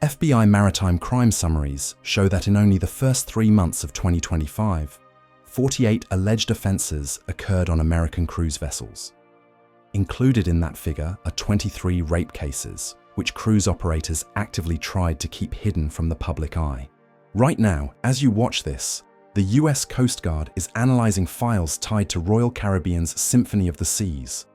FBI maritime crime summaries show that in only the first 3 months of 2025, 48 alleged offenses occurred on American cruise vessels. Included in that figure are 23 rape cases, which cruise operators actively tried to keep hidden from the public eye. Right now, as you watch this, the US Coast Guard is analyzing files tied to Royal Caribbean's Symphony of the Seas.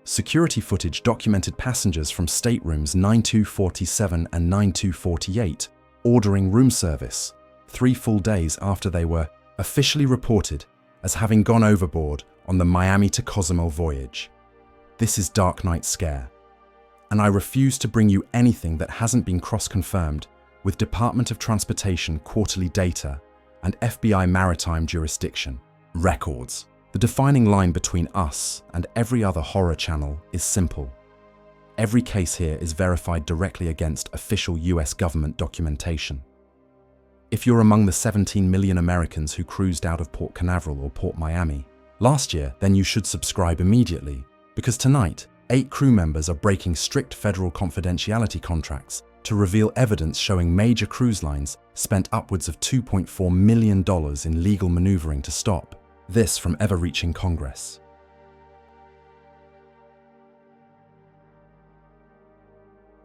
Security footage documented passengers from staterooms 9247 and 9248 ordering room service 3 full days after they were officially reported as having gone overboard on the Miami to Cozumel voyage. This is Dark Night Scare, and I refuse to bring you anything that hasn't been cross-confirmed with Department of Transportation quarterly data and FBI maritime jurisdiction records. The defining line between us and every other horror channel is simple. Every case here is verified directly against official US government documentation. If you're among the 17 million Americans who cruised out of Port Canaveral or Port Miami last year, then you should subscribe immediately, because tonight, 8 crew members are breaking strict federal confidentiality contracts to reveal evidence showing major cruise lines spent upwards of $2.4 million in legal maneuvering to stop this from ever reaching Congress.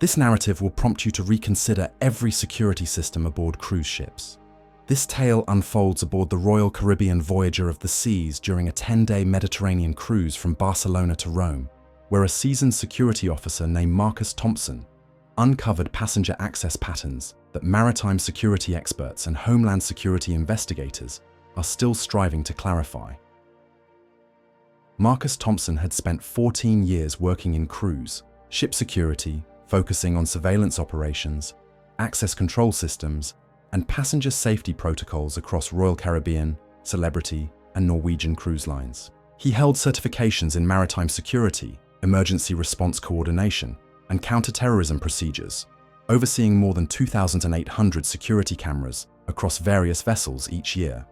This narrative will prompt you to reconsider every security system aboard cruise ships. This tale unfolds aboard the Royal Caribbean Voyager of the Seas during a 10-day Mediterranean cruise from Barcelona to Rome, where a seasoned security officer named Marcus Thompson uncovered passenger access patterns that maritime security experts and homeland security investigators are still striving to clarify. Marcus Thompson had spent 14 years working in cruise, ship security, focusing on surveillance operations, access control systems, and passenger safety protocols across Royal Caribbean, Celebrity, and Norwegian cruise lines. He held certifications in maritime security, emergency response coordination, and counter-terrorism procedures, overseeing more than 2,800 security cameras across various vessels each year.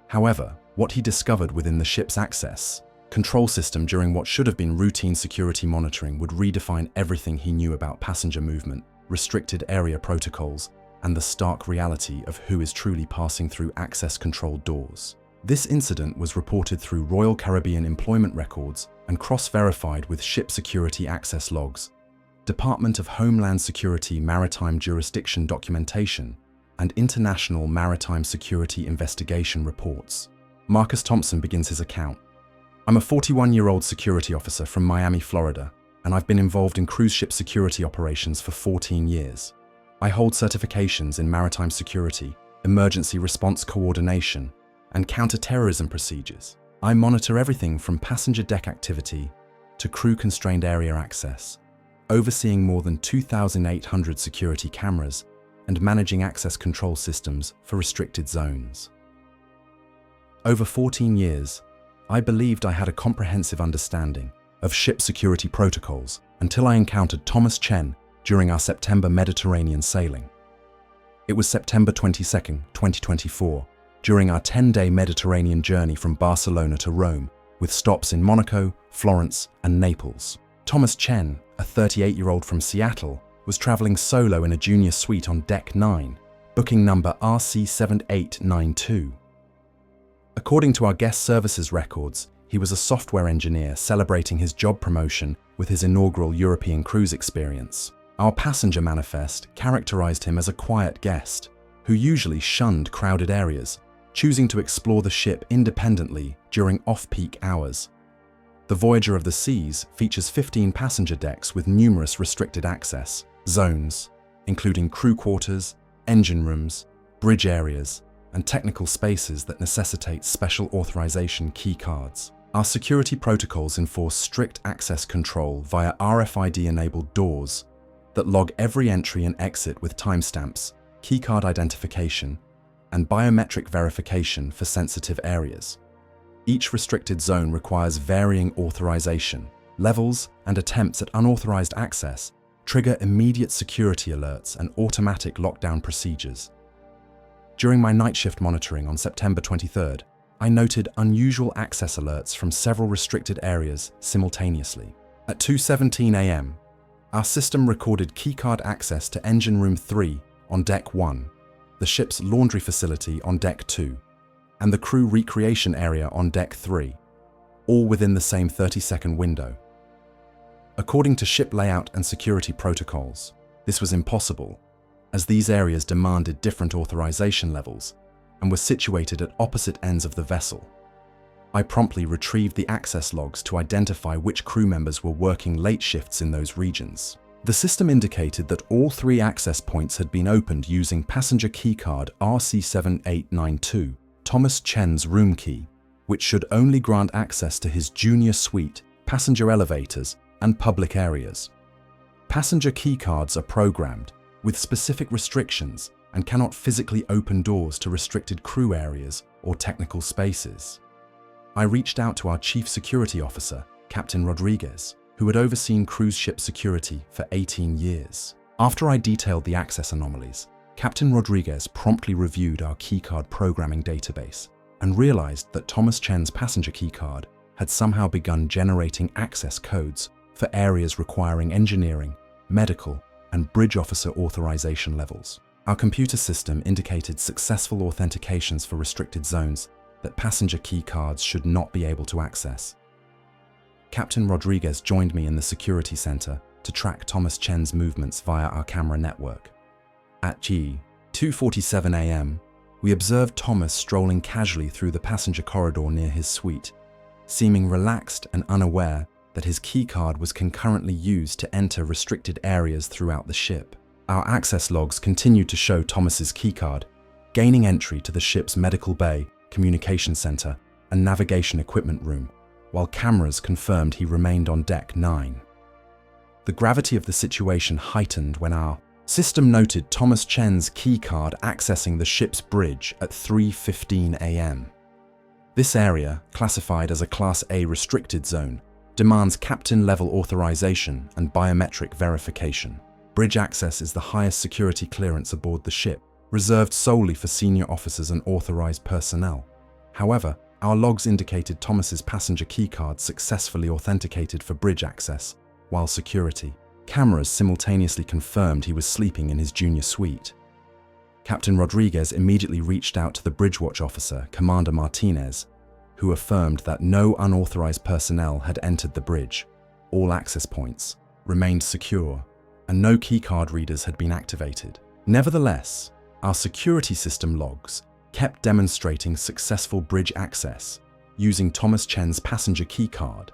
However, what he discovered within the ship's access control system during what should have been routine security monitoring would redefine everything he knew about passenger movement, restricted area protocols, and the stark reality of who is truly passing through access-controlled doors. This incident was reported through Royal Caribbean employment records and cross-verified with ship security access logs, Department of Homeland Security maritime jurisdiction documentation, and International Maritime Security Investigation reports. Marcus Thompson begins his account. I'm a 41-year-old security officer from Miami, Florida, and I've been involved in cruise ship security operations for 14 years. I hold certifications in maritime security, emergency response coordination, and counter-terrorism procedures. I monitor everything from passenger deck activity to crew-constrained area access, overseeing more than 2,800 security cameras and managing access control systems for restricted zones. Over 14 years, I believed I had a comprehensive understanding of ship security protocols until I encountered Thomas Chen during our September Mediterranean sailing. It was September 22, 2024, during our 10-day Mediterranean journey from Barcelona to Rome, with stops in Monaco, Florence, and Naples. Thomas Chen, a 38-year-old from Seattle, was traveling solo in a junior suite on Deck 9, booking number RC7892. According to our guest services records, he was a software engineer celebrating his job promotion with his inaugural European cruise experience. Our passenger manifest characterized him as a quiet guest, who usually shunned crowded areas, choosing to explore the ship independently during off-peak hours. The Voyager of the Seas features 15 passenger decks with numerous restricted access zones, including crew quarters, engine rooms, bridge areas, and technical spaces that necessitate special authorization key cards. Our security protocols enforce strict access control via RFID-enabled doors that log every entry and exit with timestamps, keycard identification, and biometric verification for sensitive areas. Each restricted zone requires varying authorization levels, and attempts at unauthorized access trigger immediate security alerts and automatic lockdown procedures. During my night shift monitoring on September 23rd, I noted unusual access alerts from several restricted areas simultaneously. At 2:17 a.m., Our system recorded keycard access to Engine Room 3 on Deck 1, the ship's laundry facility on Deck 2, and the crew recreation area on Deck 3, all within the same 30-second window. According to ship layout and security protocols, this was impossible, as these areas demanded different authorization levels and were situated at opposite ends of the vessel. I promptly retrieved the access logs to identify which crew members were working late shifts in those regions. The system indicated that all 3 access points had been opened using passenger keycard RC7892, Thomas Chen's room key, which should only grant access to his junior suite, passenger elevators, and public areas. Passenger keycards are programmed with specific restrictions and cannot physically open doors to restricted crew areas or technical spaces. I reached out to our chief security officer, Captain Rodriguez, who had overseen cruise ship security for 18 years. After I detailed the access anomalies, Captain Rodriguez promptly reviewed our keycard programming database and realized that Thomas Chen's passenger keycard had somehow begun generating access codes for areas requiring engineering, medical, and bridge officer authorization levels. Our computer system indicated successful authentications for restricted zones that passenger keycards should not be able to access. Captain Rodriguez joined me in the security center to track Thomas Chen's movements via our camera network. At 2:47 a.m., we observed Thomas strolling casually through the passenger corridor near his suite, seeming relaxed and unaware that his keycard was concurrently used to enter restricted areas throughout the ship. Our access logs continued to show Thomas's keycard gaining entry to the ship's medical bay, communication center, and navigation equipment room, while cameras confirmed he remained on Deck 9. The gravity of the situation heightened when our system noted Thomas Chen's keycard accessing the ship's bridge at 3:15 a.m. This area, classified as a Class A restricted zone, demands captain-level authorization and biometric verification. Bridge access is the highest security clearance aboard the ship, reserved solely for senior officers and authorized personnel. However, our logs indicated Thomas's passenger keycard successfully authenticated for bridge access, while security cameras simultaneously confirmed he was sleeping in his junior suite. Captain Rodriguez immediately reached out to the bridge watch officer, Commander Martinez, who affirmed that no unauthorized personnel had entered the bridge, all access points remained secure, and no keycard readers had been activated. Nevertheless, our security system logs kept demonstrating successful bridge access using Thomas Chen's passenger keycard,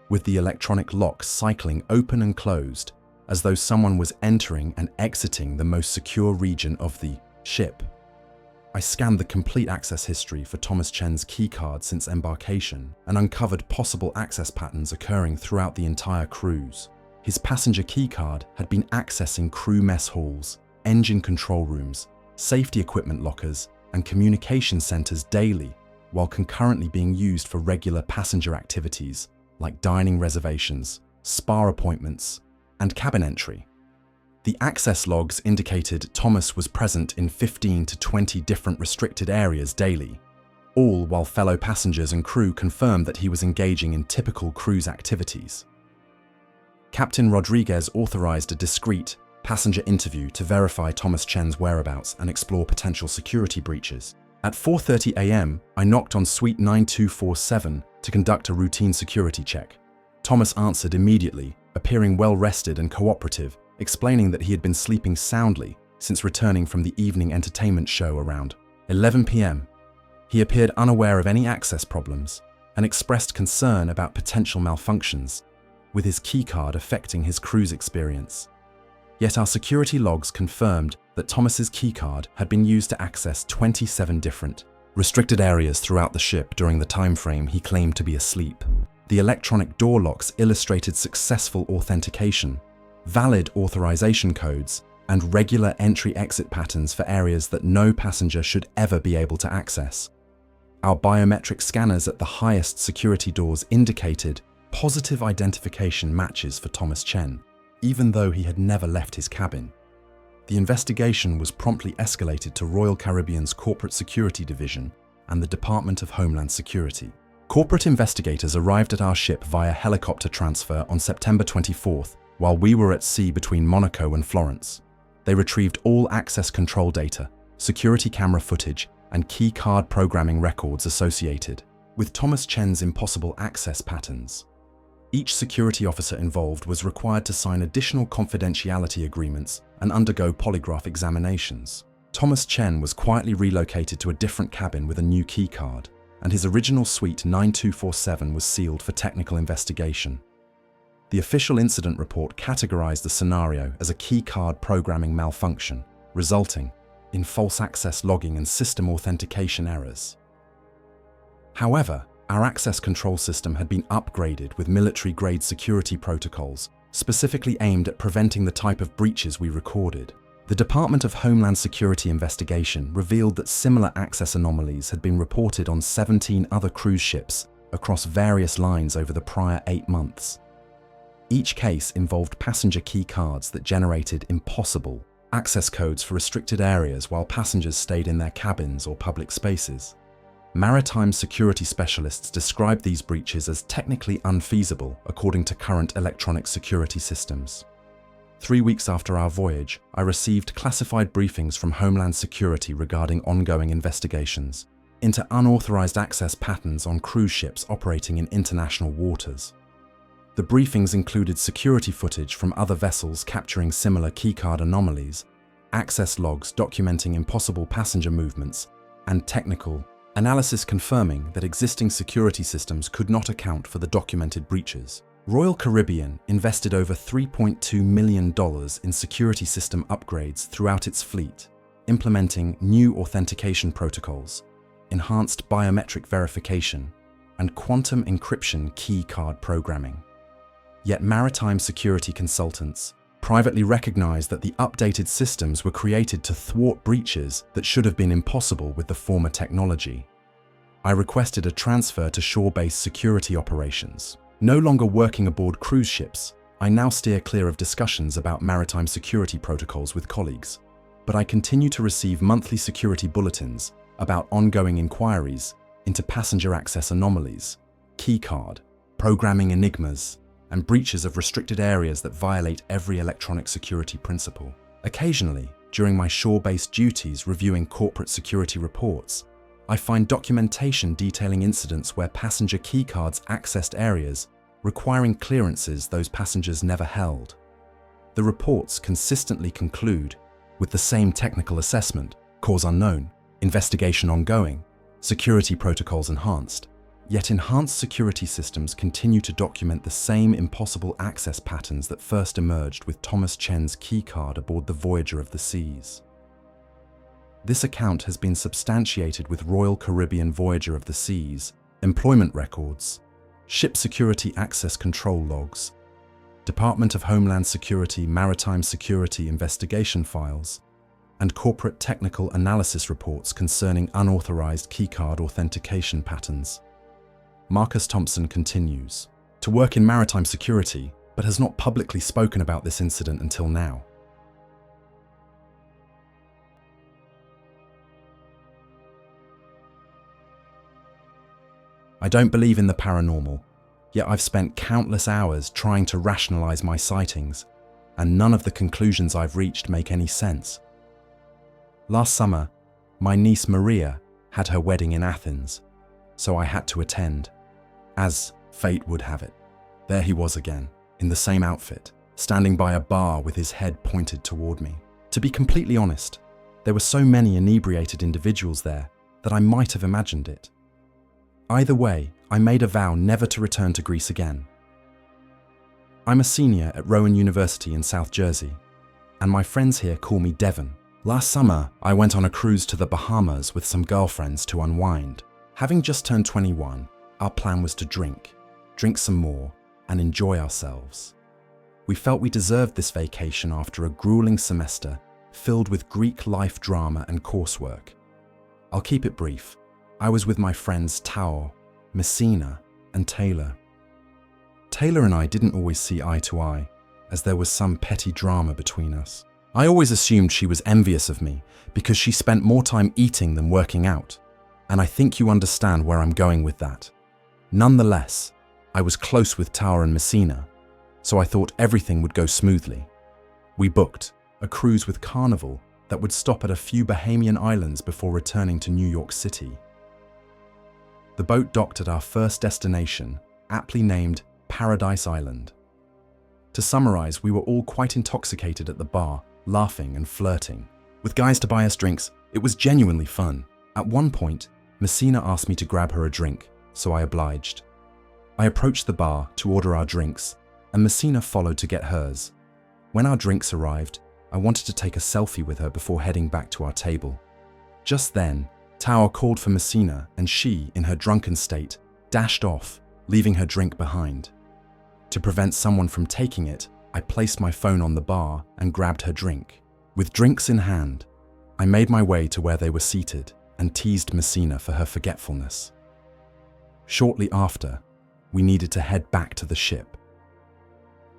with the electronic lock cycling open and closed as though someone was entering and exiting the most secure region of the ship. I scanned the complete access history for Thomas Chen's keycard since embarkation and uncovered possible access patterns occurring throughout the entire cruise. His passenger keycard had been accessing crew mess halls, engine control rooms, safety equipment lockers, and communication centers daily, while concurrently being used for regular passenger activities like dining reservations, spa appointments, and cabin entry. The access logs indicated Thomas was present in 15 to 20 different restricted areas daily, all while fellow passengers and crew confirmed that he was engaging in typical cruise activities. Captain Rodriguez authorized a discreet passenger interview to verify Thomas Chen's whereabouts and explore potential security breaches. At 4:30 a.m., I knocked on Suite 9247 to conduct a routine security check. Thomas answered immediately, appearing well-rested and cooperative, explaining that he had been sleeping soundly since returning from the evening entertainment show around 11 p.m. He appeared unaware of any access problems and expressed concern about potential malfunctions, with his keycard affecting his cruise experience. Yet our security logs confirmed that Thomas's keycard had been used to access 27 different restricted areas throughout the ship during the time frame he claimed to be asleep. The electronic door locks illustrated successful authentication, valid authorization codes, and regular entry-exit patterns for areas that no passenger should ever be able to access. Our biometric scanners at the highest security doors indicated positive identification matches for Thomas Chen, even though he had never left his cabin. The investigation was promptly escalated to Royal Caribbean's Corporate Security Division and the Department of Homeland Security. Corporate investigators arrived at our ship via helicopter transfer on September 24th while we were at sea between Monaco and Florence. They retrieved all access control data, security camera footage, and key card programming records associated with Thomas Chen's impossible access patterns. Each security officer involved was required to sign additional confidentiality agreements and undergo polygraph examinations. Thomas Chen was quietly relocated to a different cabin with a new key card, and his original suite 9247 was sealed for technical investigation. The official incident report categorized the scenario as a key card programming malfunction, resulting in false access logging and system authentication errors. However, our access control system had been upgraded with military-grade security protocols, specifically aimed at preventing the type of breaches we recorded. The Department of Homeland Security investigation revealed that similar access anomalies had been reported on 17 other cruise ships across various lines over the prior 8 months. Each case involved passenger key cards that generated impossible access codes for restricted areas while passengers stayed in their cabins or public spaces. Maritime security specialists described these breaches as technically unfeasible according to current electronic security systems. 3 weeks after our voyage, I received classified briefings from Homeland Security regarding ongoing investigations into unauthorized access patterns on cruise ships operating in international waters. The briefings included security footage from other vessels capturing similar keycard anomalies, access logs documenting impossible passenger movements, and technical analysis confirming that existing security systems could not account for the documented breaches. Royal Caribbean invested over $3.2 million in security system upgrades throughout its fleet, implementing new authentication protocols, enhanced biometric verification, and quantum encryption key card programming. Yet maritime security consultants privately recognized that the updated systems were created to thwart breaches that should have been impossible with the former technology. I requested a transfer to shore-based security operations. No longer working aboard cruise ships, I now steer clear of discussions about maritime security protocols with colleagues, but I continue to receive monthly security bulletins about ongoing inquiries into passenger access anomalies, keycard, programming enigmas, and breaches of restricted areas that violate every electronic security principle. Occasionally, during my shore-based duties reviewing corporate security reports, I find documentation detailing incidents where passenger keycards accessed areas requiring clearances those passengers never held. The reports consistently conclude with the same technical assessment: cause unknown, investigation ongoing, security protocols enhanced. Yet enhanced security systems continue to document the same impossible access patterns that first emerged with Thomas Chen's keycard aboard the Voyager of the Seas. This account has been substantiated with Royal Caribbean Voyager of the Seas employment records, ship security access control logs, Department of Homeland Security maritime security investigation files, and corporate technical analysis reports concerning unauthorized keycard authentication patterns. Marcus Thompson continues to work in maritime security, but has not publicly spoken about this incident until now. I don't believe in the paranormal, yet I've spent countless hours trying to rationalize my sightings, and none of the conclusions I've reached make any sense. Last summer, my niece Maria had her wedding in Athens, so I had to attend. As fate would have it, there he was again, in the same outfit, standing by a bar with his head pointed toward me. To be completely honest, there were so many inebriated individuals there that I might have imagined it. Either way, I made a vow never to return to Greece again. I'm a senior at Rowan University in South Jersey, and my friends here call me Devon. Last summer, I went on a cruise to the Bahamas with some girlfriends to unwind. Having just turned 21, our plan was to drink some more, and enjoy ourselves. We felt we deserved this vacation after a grueling semester filled with Greek life drama and coursework. I'll keep it brief. I was with my friends Tao, Messina, and Taylor. Taylor and I didn't always see eye to eye, as there was some petty drama between us. I always assumed she was envious of me because she spent more time eating than working out, and I think you understand where I'm going with that. Nonetheless, I was close with Tower and Messina, so I thought everything would go smoothly. We booked a cruise with Carnival that would stop at a few Bahamian islands before returning to New York City. The boat docked at our first destination, aptly named Paradise Island. To summarize, we were all quite intoxicated at the bar, laughing and flirting. With guys to buy us drinks, it was genuinely fun. At one point, Messina asked me to grab her a drink, so I obliged. I approached the bar to order our drinks, and Messina followed to get hers. When our drinks arrived, I wanted to take a selfie with her before heading back to our table. Just then, Tower called for Messina, and she, in her drunken state, dashed off, leaving her drink behind. To prevent someone from taking it, I placed my phone on the bar and grabbed her drink. With drinks in hand, I made my way to where they were seated and teased Messina for her forgetfulness. Shortly after, we needed to head back to the ship.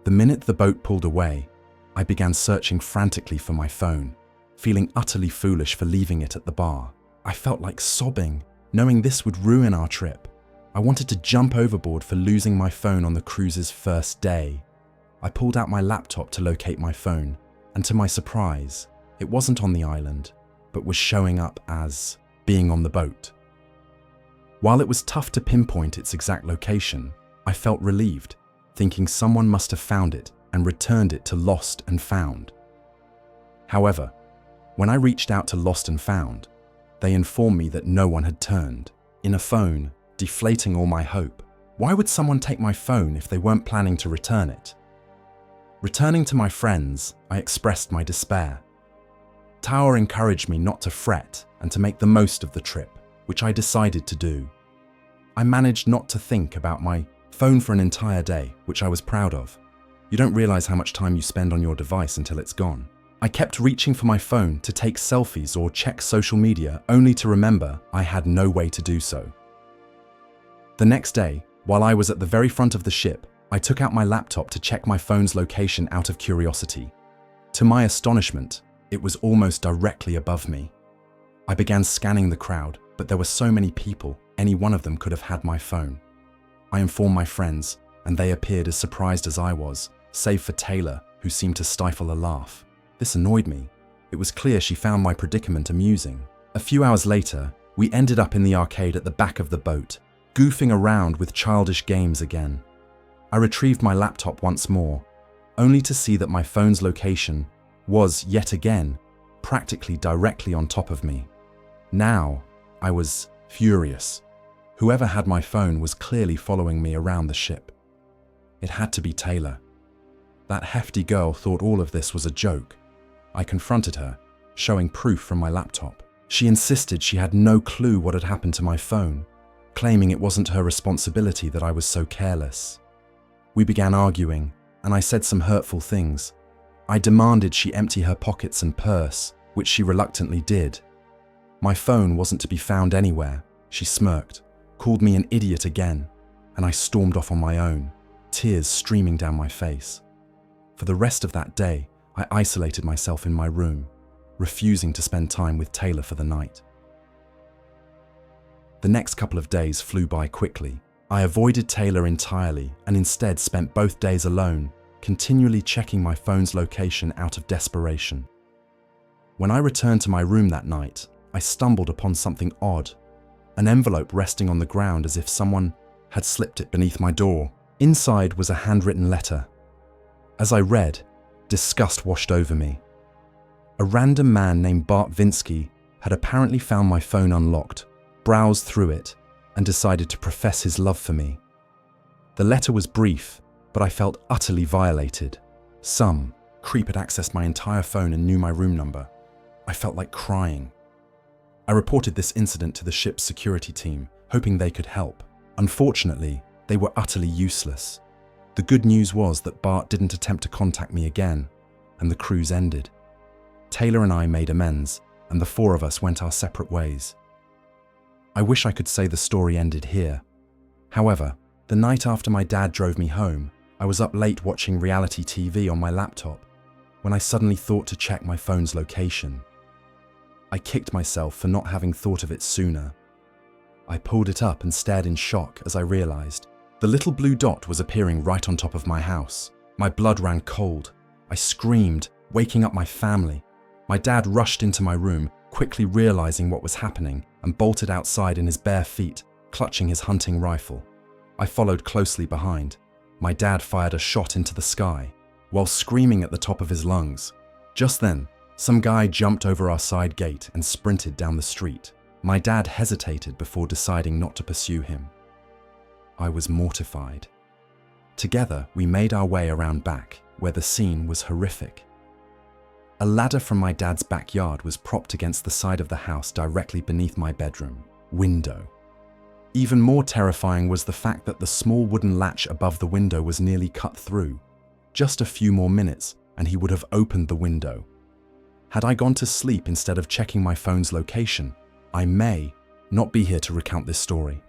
The minute the boat pulled away, I began searching frantically for my phone, feeling utterly foolish for leaving it at the bar. I felt like sobbing, knowing this would ruin our trip. I wanted to jump overboard for losing my phone on the cruise's first day. I pulled out my laptop to locate my phone, and to my surprise, it wasn't on the island, but was showing up as being on the boat. While it was tough to pinpoint its exact location, I felt relieved, thinking someone must have found it and returned it to Lost and Found. However, when I reached out to Lost and Found, they informed me that no one had turned. In a phone, deflating all my hope. Why would someone take my phone if they weren't planning to return it? Returning to my friends, I expressed my despair. Tower encouraged me not to fret and to make the most of the trip, which I decided to do. I managed not to think about my phone for an entire day, which I was proud of. You don't realize how much time you spend on your device until it's gone. I kept reaching for my phone to take selfies or check social media, only to remember I had no way to do so. The next day, while I was at the very front of the ship, I took out my laptop to check my phone's location out of curiosity. To my astonishment, it was almost directly above me. I began scanning the crowd, but there were so many people, any one of them could have had my phone. I informed my friends, and they appeared as surprised as I was, save for Taylor, who seemed to stifle a laugh. This annoyed me. It was clear she found my predicament amusing. A few hours later, we ended up in the arcade at the back of the boat, goofing around with childish games again. I retrieved my laptop once more, only to see that my phone's location was, yet again, practically directly on top of me. Now, I was furious. Whoever had my phone was clearly following me around the ship. It had to be Taylor. That hefty girl thought all of this was a joke. I confronted her, showing proof from my laptop. She insisted she had no clue what had happened to my phone, claiming it wasn't her responsibility that I was so careless. We began arguing, and I said some hurtful things. I demanded she empty her pockets and purse, which she reluctantly did. My phone wasn't to be found anywhere. She smirked, called me an idiot again, and I stormed off on my own, tears streaming down my face. For the rest of that day, I isolated myself in my room, refusing to spend time with Taylor for the night. The next couple of days flew by quickly. I avoided Taylor entirely and instead spent both days alone, continually checking my phone's location out of desperation. When I returned to my room that night, I stumbled upon something odd, an envelope resting on the ground as if someone had slipped it beneath my door. Inside was a handwritten letter. As I read, disgust washed over me. A random man named Bart Vinsky had apparently found my phone unlocked, browsed through it, and decided to profess his love for me. The letter was brief, but I felt utterly violated. Some creep had accessed my entire phone and knew my room number. I felt like crying. I reported this incident to the ship's security team, hoping they could help. Unfortunately, they were utterly useless. The good news was that Bart didn't attempt to contact me again, and the cruise ended. Taylor and I made amends, and the four of us went our separate ways. I wish I could say the story ended here. However, the night after my dad drove me home, I was up late watching reality TV on my laptop, when I suddenly thought to check my phone's location. I kicked myself for not having thought of it sooner. I pulled it up and stared in shock as I realized the little blue dot was appearing right on top of my house. My blood ran cold. I screamed, waking up my family. My dad rushed into my room, quickly realizing what was happening, and bolted outside in his bare feet, clutching his hunting rifle. I followed closely behind. My dad fired a shot into the sky, while screaming at the top of his lungs. Just then, some guy jumped over our side gate and sprinted down the street. My dad hesitated before deciding not to pursue him. I was mortified. Together, we made our way around back, where the scene was horrific. A ladder from my dad's backyard was propped against the side of the house directly beneath my bedroom window. Even more terrifying was the fact that the small wooden latch above the window was nearly cut through. Just a few more minutes, and he would have opened the window. Had I gone to sleep instead of checking my phone's location, I may not be here to recount this story.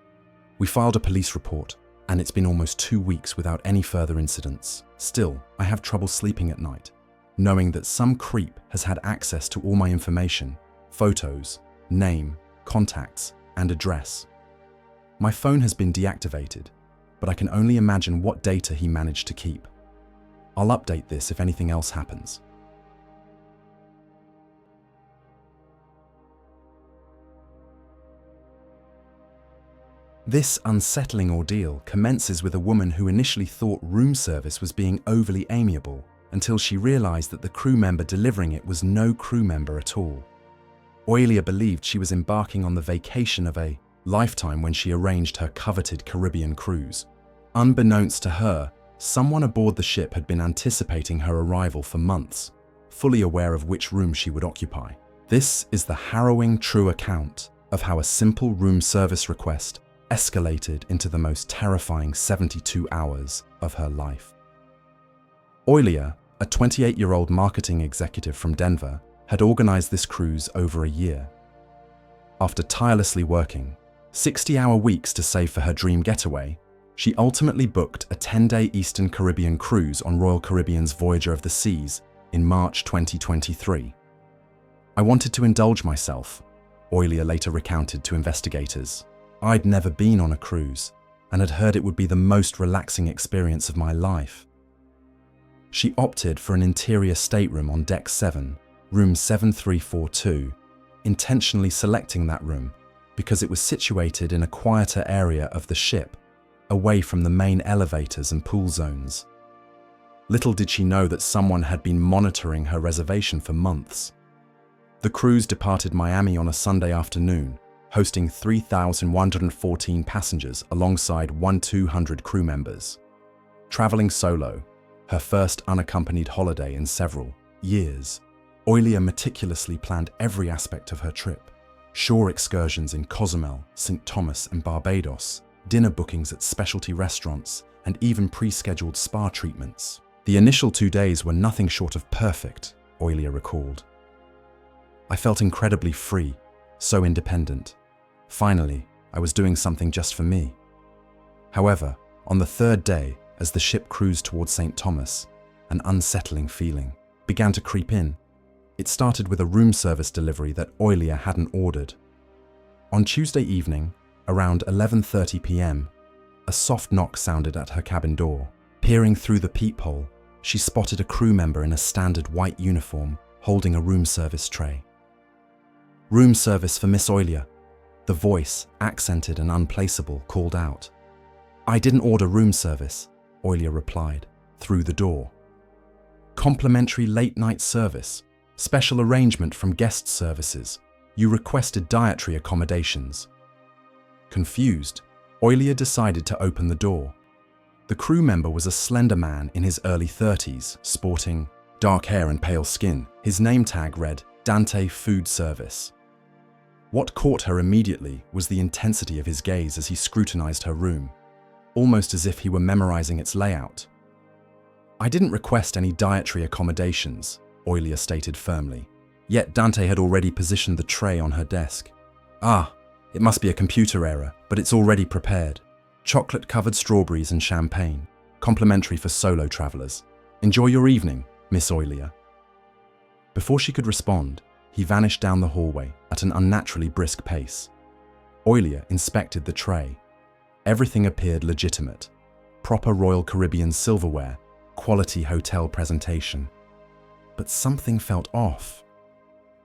We filed a police report, and it's been almost 2 weeks without any further incidents. Still, I have trouble sleeping at night, knowing that some creep has had access to all my information, photos, name, contacts, and address. My phone has been deactivated, but I can only imagine what data he managed to keep. I'll update this if anything else happens. This unsettling ordeal commences with a woman who initially thought room service was being overly amiable until she realized that the crew member delivering it was no crew member at all. Oilia believed she was embarking on the vacation of a lifetime when she arranged her coveted Caribbean cruise. Unbeknownst to her, someone aboard the ship had been anticipating her arrival for months, fully aware of which room she would occupy. This is the harrowing true account of how a simple room service request escalated into the most terrifying 72 hours of her life. Oilia, a 28-year-old marketing executive from Denver, had organized this cruise over a year. After tirelessly working 60-hour weeks to save for her dream getaway, she ultimately booked a 10-day Eastern Caribbean cruise on Royal Caribbean's Voyager of the Seas in March 2023. "I wanted to indulge myself," Oilia later recounted to investigators. "I'd never been on a cruise and had heard it would be the most relaxing experience of my life." She opted for an interior stateroom on Deck 7, room 7342, intentionally selecting that room because it was situated in a quieter area of the ship, away from the main elevators and pool zones. Little did she know that someone had been monitoring her reservation for months. The cruise departed Miami on a Sunday afternoon, hosting 3,114 passengers alongside 1,200 crew members. Traveling solo, her first unaccompanied holiday in several years, Oilia meticulously planned every aspect of her trip. Shore excursions in Cozumel, St. Thomas, and Barbados, dinner bookings at specialty restaurants, and even pre-scheduled spa treatments. "The initial 2 days were nothing short of perfect," Oilia recalled. "I felt incredibly free, so independent. Finally, I was doing something just for me." However, on the 3rd day, as the ship cruised towards St. Thomas, an unsettling feeling began to creep in. It started with a room service delivery that Oilia hadn't ordered. On Tuesday evening, around 11:30 p.m., a soft knock sounded at her cabin door. Peering through the peephole, she spotted a crew member in a standard white uniform holding a room service tray. "Room service for Miss Oilia," the voice, accented and unplaceable, called out. "I didn't order room service," Oilia replied, through the door. "Complimentary late-night service, special arrangement from guest services. You requested dietary accommodations." Confused, Oilia decided to open the door. The crew member was a slender man in his early 30s, sporting dark hair and pale skin. His name tag read Dante Food Service. What caught her immediately was the intensity of his gaze as he scrutinized her room, almost as if he were memorizing its layout. "I didn't request any dietary accommodations," Oilia stated firmly. Yet Dante had already positioned the tray on her desk. "Ah, it must be a computer error, but it's already prepared. Chocolate-covered strawberries and champagne, complimentary for solo travelers. Enjoy your evening, Miss Oilia." Before she could respond, he vanished down the hallway at an unnaturally brisk pace. Oilia inspected the tray. Everything appeared legitimate. Proper Royal Caribbean silverware, quality hotel presentation. But something felt off.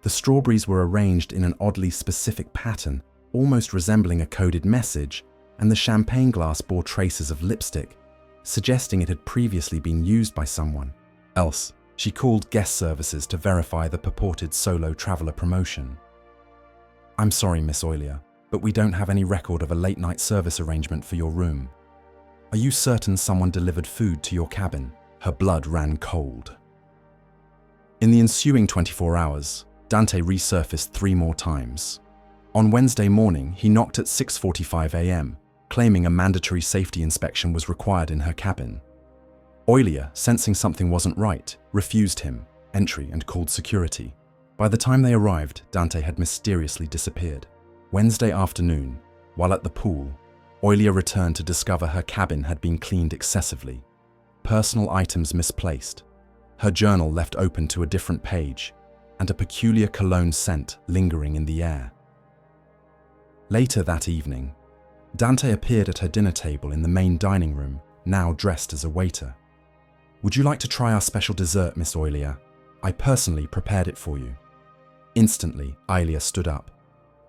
The strawberries were arranged in an oddly specific pattern, almost resembling a coded message, and the champagne glass bore traces of lipstick, suggesting it had previously been used by someone else. She called guest services to verify the purported solo traveler promotion. "I'm sorry, Miss Oilia, but we don't have any record of a late-night service arrangement for your room. Are you certain someone delivered food to your cabin?" Her blood ran cold. In the ensuing 24 hours, Dante resurfaced 3 more times. On Wednesday morning, he knocked at 6:45 a.m., claiming a mandatory safety inspection was required in her cabin. Oilia, sensing something wasn't right, refused him entry and called security. By the time they arrived, Dante had mysteriously disappeared. Wednesday afternoon, while at the pool, Oilia returned to discover her cabin had been cleaned excessively. Personal items misplaced, her journal left open to a different page, and a peculiar cologne scent lingering in the air. Later that evening, Dante appeared at her dinner table in the main dining room, now dressed as a waiter. "Would you like to try our special dessert, Miss Oilia? I personally prepared it for you." Instantly, Oilia stood up.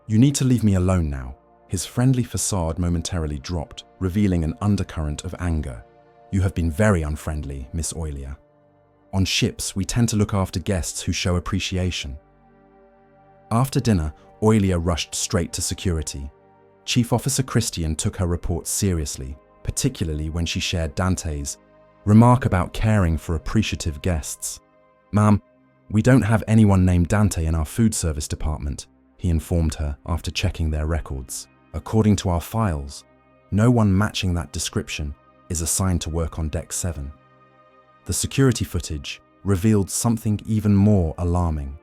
"You need to leave me alone now." His friendly facade momentarily dropped, revealing an undercurrent of anger. "You have been very unfriendly, Miss Oilia. On ships, we tend to look after guests who show appreciation." After dinner, Oilia rushed straight to security. Chief Officer Christian took her report seriously, particularly when she shared Dante's remark about caring for appreciative guests. "Ma'am, we don't have anyone named Dante in our food service department," he informed her after checking their records. "According to our files, no one matching that description is assigned to work on Deck 7. The security footage revealed something even more alarming.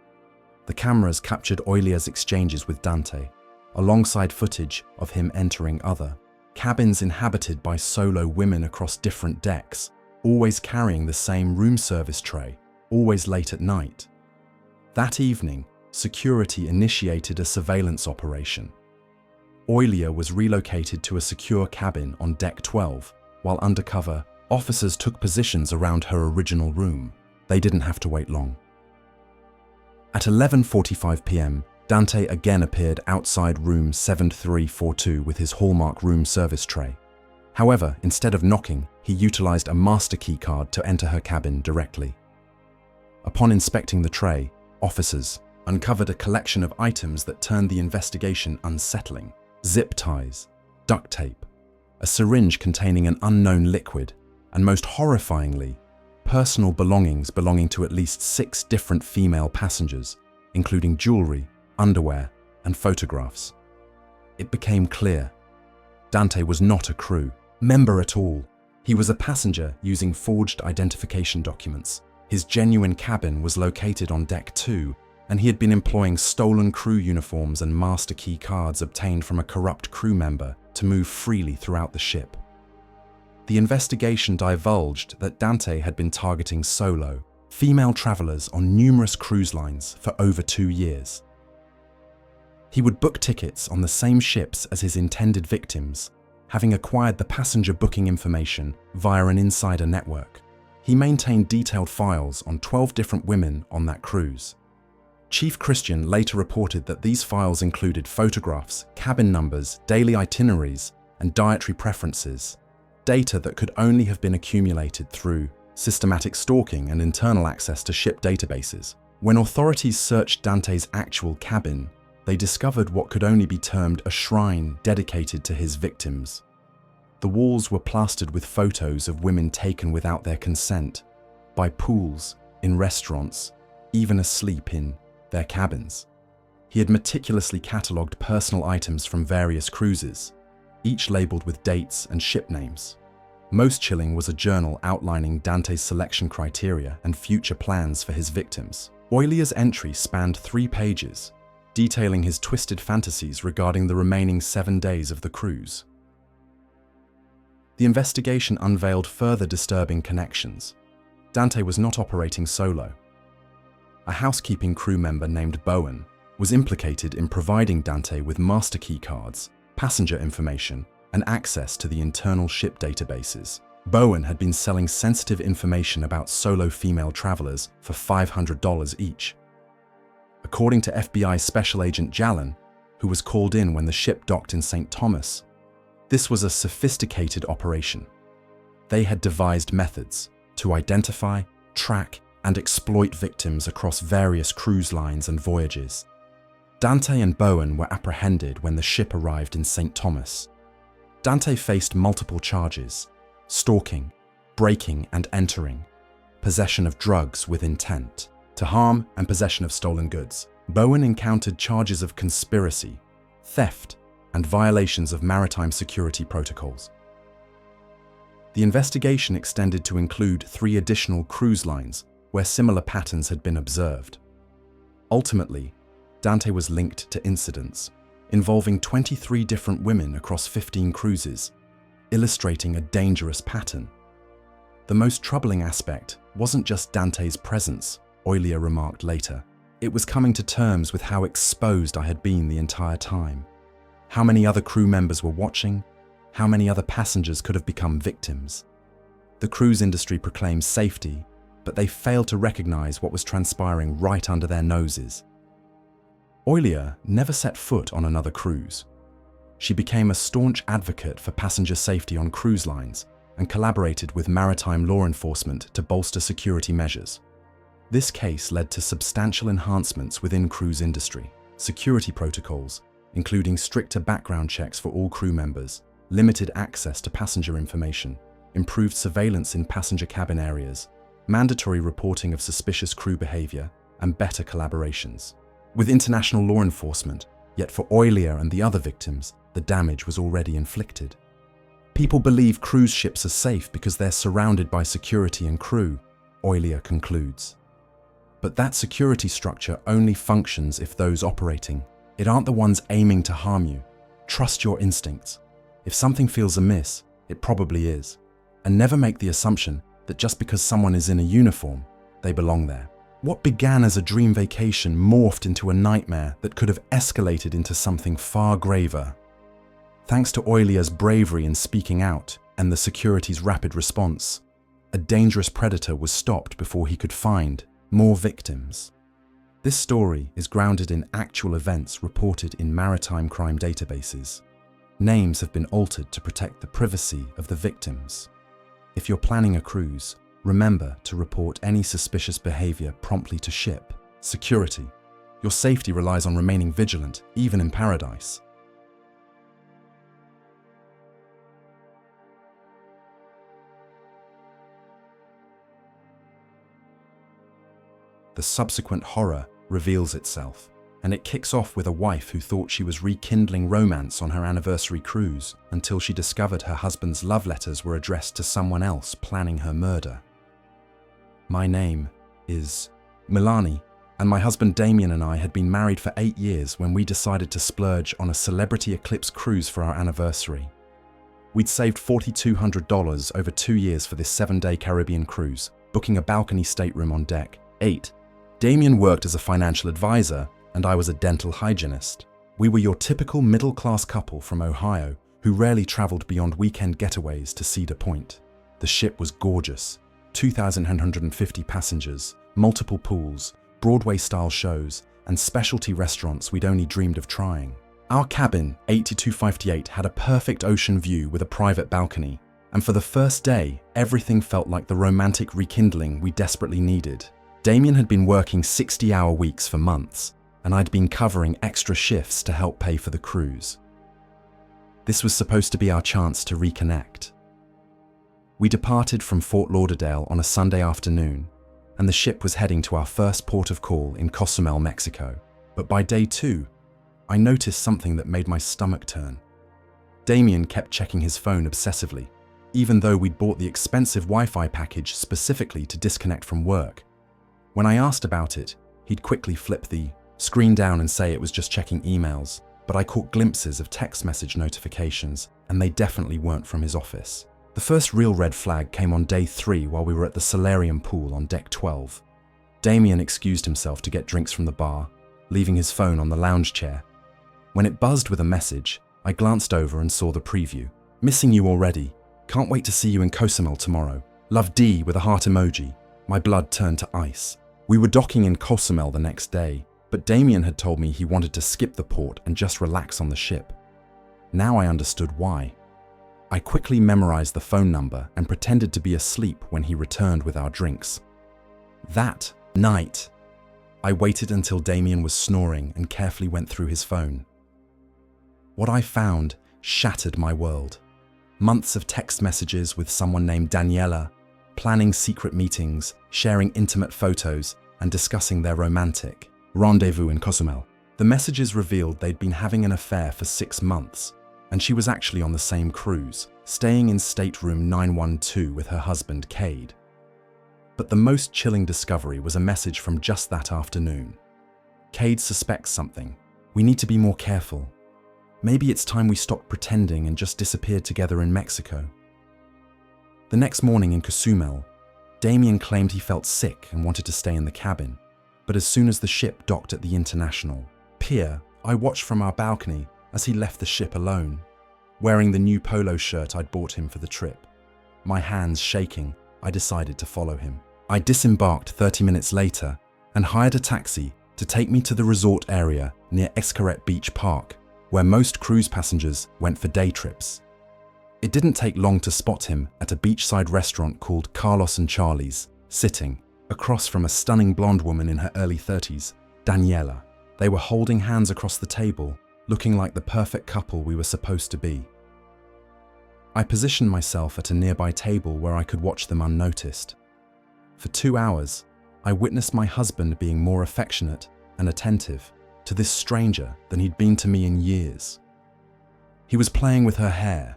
The cameras captured Oilia's exchanges with Dante, alongside footage of him entering other cabins inhabited by solo women across different decks, always carrying the same room service tray, always late at night. That evening, security initiated a surveillance operation. Oilia was relocated to a secure cabin on Deck 12, while undercover officers took positions around her original room. They didn't have to wait long. At 11:45 p.m., Dante again appeared outside room 7342 with his hallmark room service tray. However, instead of knocking, he utilized a master key card to enter her cabin directly. Upon inspecting the tray, officers uncovered a collection of items that turned the investigation unsettling. Zip ties, duct tape, a syringe containing an unknown liquid, and most horrifyingly, personal belongings belonging to at least 6 different female passengers, including jewelry, underwear, and photographs. It became clear Dante was not a crew member at all. He was a passenger using forged identification documents. His genuine cabin was located on Deck 2, and he had been employing stolen crew uniforms and master key cards obtained from a corrupt crew member to move freely throughout the ship. The investigation divulged that Dante had been targeting solo, female travelers on numerous cruise lines for over 2 years. He would book tickets on the same ships as his intended victims, having acquired the passenger booking information via an insider network. He maintained detailed files on 12 different women on that cruise. Chief Christian later reported that these files included photographs, cabin numbers, daily itineraries, and dietary preferences, data that could only have been accumulated through systematic stalking and internal access to ship databases. When authorities searched Dante's actual cabin, they discovered what could only be termed a shrine dedicated to his victims. The walls were plastered with photos of women taken without their consent, by pools, in restaurants, even asleep in their cabins. He had meticulously catalogued personal items from various cruises, each labeled with dates and ship names. Most chilling was a journal outlining Dante's selection criteria and future plans for his victims. Oilia's entry spanned 3 pages, detailing his twisted fantasies regarding the remaining 7 days of the cruise. The investigation unveiled further disturbing connections. Dante was not operating solo. A housekeeping crew member named Bowen was implicated in providing Dante with master key cards, passenger information, and access to the internal ship databases. Bowen had been selling sensitive information about solo female travelers for $500 each. According to FBI Special Agent Jallan, who was called in when the ship docked in St. Thomas, this was a sophisticated operation. They had devised methods to identify, track, and exploit victims across various cruise lines and voyages. Dante and Bowen were apprehended when the ship arrived in St. Thomas. Dante faced multiple charges: stalking, breaking and entering, possession of drugs with intent to harm, and possession of stolen goods. Bowen encountered charges of conspiracy, theft, and violations of maritime security protocols. The investigation extended to include 3 additional cruise lines where similar patterns had been observed. Ultimately, Dante was linked to incidents involving 23 different women across 15 cruises, illustrating a dangerous pattern. The most troubling aspect wasn't just Dante's presence, Oilia remarked later. It was coming to terms with how exposed I had been the entire time. How many other crew members were watching? How many other passengers could have become victims? The cruise industry proclaimed safety, but they failed to recognize what was transpiring right under their noses. Oilia never set foot on another cruise. She became a staunch advocate for passenger safety on cruise lines and collaborated with maritime law enforcement to bolster security measures. This case led to substantial enhancements within cruise industry, security protocols, including stricter background checks for all crew members, limited access to passenger information, improved surveillance in passenger cabin areas, mandatory reporting of suspicious crew behavior, and better collaborations with international law enforcement. Yet for Oilia and the other victims, the damage was already inflicted. People believe cruise ships are safe because they're surrounded by security and crew, Oilia concludes. But that security structure only functions if those operating it aren't the ones aiming to harm you. Trust your instincts. If something feels amiss, it probably is. And never make the assumption that just because someone is in a uniform, they belong there. What began as a dream vacation morphed into a nightmare that could have escalated into something far graver. Thanks to Oilia's bravery in speaking out and the security's rapid response, a dangerous predator was stopped before he could find more victims. This story is grounded in actual events reported in maritime crime databases. Names have been altered to protect the privacy of the victims. If you're planning a cruise, remember to report any suspicious behavior promptly to ship security. Your safety relies on remaining vigilant, even in paradise. The subsequent horror reveals itself, and it kicks off with a wife who thought she was rekindling romance on her anniversary cruise until she discovered her husband's love letters were addressed to someone else planning her murder. My name is Milani, and my husband Damien and I had been married for 8 years when we decided to splurge on a celebrity eclipse cruise for our anniversary. We'd saved $4,200 over 2 years for this 7-day Caribbean cruise, booking a balcony stateroom on deck 8. Damien worked as a financial advisor, and I was a dental hygienist. We were your typical middle-class couple from Ohio who rarely traveled beyond weekend getaways to Cedar Point. The ship was gorgeous. 2,150 passengers, multiple pools, Broadway-style shows, and specialty restaurants we'd only dreamed of trying. Our cabin, 8258, had a perfect ocean view with a private balcony, and for the first day, everything felt like the romantic rekindling we desperately needed. Damien had been working 60-hour weeks for months, and I'd been covering extra shifts to help pay for the cruise. This was supposed to be our chance to reconnect. We departed from Fort Lauderdale on a Sunday afternoon, and the ship was heading to our first port of call in Cozumel, Mexico. But by day 2, I noticed something that made my stomach turn. Damien kept checking his phone obsessively, even though we'd bought the expensive Wi-Fi package specifically to disconnect from work. When I asked about it, he'd quickly flip the screen down and say it was just checking emails, but I caught glimpses of text message notifications, and they definitely weren't from his office. The first real red flag came on day 3 while we were at the solarium pool on deck 12. Damien excused himself to get drinks from the bar, leaving his phone on the lounge chair. When it buzzed with a message, I glanced over and saw the preview. "Missing you already. Can't wait to see you in Cozumel tomorrow. Love D with a heart emoji. My blood turned to ice. We were docking in Cozumel the next day, but Damien had told me he wanted to skip the port and just relax on the ship. Now I understood why. I quickly memorized the phone number and pretended to be asleep when he returned with our drinks. That night, I waited until Damien was snoring and carefully went through his phone. What I found shattered my world. Months of text messages with someone named Daniela, planning secret meetings, sharing intimate photos, and discussing their romantic rendezvous in Cozumel. The messages revealed they'd been having an affair for 6 months, and she was actually on the same cruise, staying in stateroom 912 with her husband, Cade. But the most chilling discovery was a message from just that afternoon. Cade suspects something. We need to be more careful. Maybe it's time we stopped pretending and just disappeared together in Mexico. The next morning in Cozumel, Damien claimed he felt sick and wanted to stay in the cabin. But as soon as the ship docked at the international pier, I watched from our balcony as he left the ship alone, wearing the new polo shirt I'd bought him for the trip. My hands shaking, I decided to follow him. I disembarked 30 minutes later and hired a taxi to take me to the resort area near Xcaret Beach Park, where most cruise passengers went for day trips. It didn't take long to spot him at a beachside restaurant called Carlos and Charlie's, sitting across from a stunning blonde woman in her early 30s, Daniela. They were holding hands across the table, looking like the perfect couple we were supposed to be. I positioned myself at a nearby table where I could watch them unnoticed. For 2 hours, I witnessed my husband being more affectionate and attentive to this stranger than he'd been to me in years. He was playing with her hair,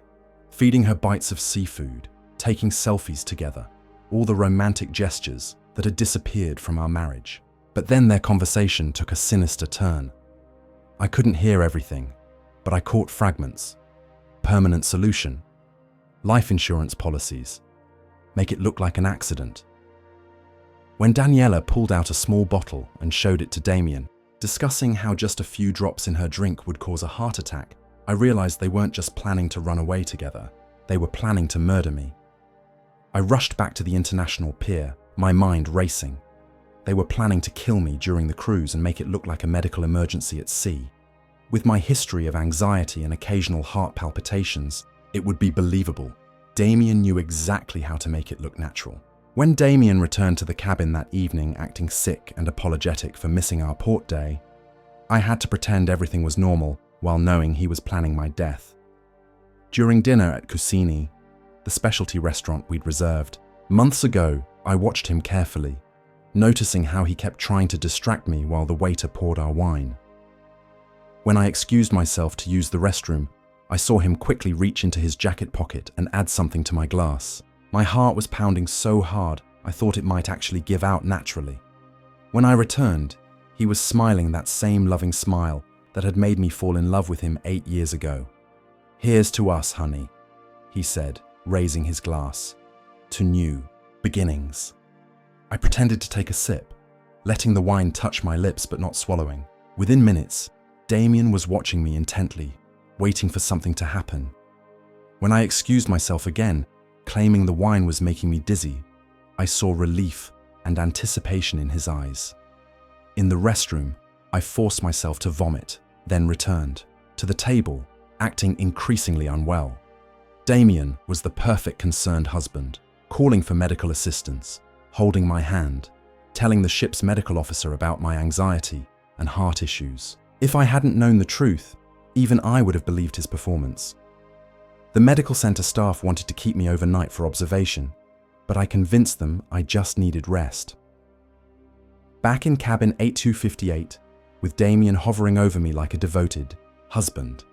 feeding her bites of seafood, taking selfies together, all the romantic gestures that had disappeared from our marriage. But then their conversation took a sinister turn. I couldn't hear everything, but I caught fragments. Permanent solution. Life insurance policies. Make it look like an accident. When Daniela pulled out a small bottle and showed it to Damien, discussing how just a few drops in her drink would cause a heart attack, I realized they weren't just planning to run away together, they were planning to murder me. I rushed back to the international pier, my mind racing. They were planning to kill me during the cruise and make it look like a medical emergency at sea. With my history of anxiety and occasional heart palpitations, it would be believable. Damien knew exactly how to make it look natural. When Damien returned to the cabin that evening acting sick and apologetic for missing our port day, I had to pretend everything was normal while knowing he was planning my death. During dinner at Cucini, the specialty restaurant we'd reserved, months ago, I watched him carefully, noticing how he kept trying to distract me while the waiter poured our wine. When I excused myself to use the restroom, I saw him quickly reach into his jacket pocket and add something to my glass. My heart was pounding so hard, I thought it might actually give out naturally. When I returned, he was smiling that same loving smile that had made me fall in love with him 8 years ago. "Here's to us, honey," he said, raising his glass. "To new beginnings." I pretended to take a sip, letting the wine touch my lips but not swallowing. Within minutes, Damien was watching me intently, waiting for something to happen. When I excused myself again, claiming the wine was making me dizzy, I saw relief and anticipation in his eyes. In the restroom, I forced myself to vomit, then returned to the table, acting increasingly unwell. Damien was the perfect concerned husband, calling for medical assistance, holding my hand, telling the ship's medical officer about my anxiety and heart issues. If I hadn't known the truth, even I would have believed his performance. The medical center staff wanted to keep me overnight for observation, but I convinced them I just needed rest. Back in cabin 8258, with Damien hovering over me like a devoted husband,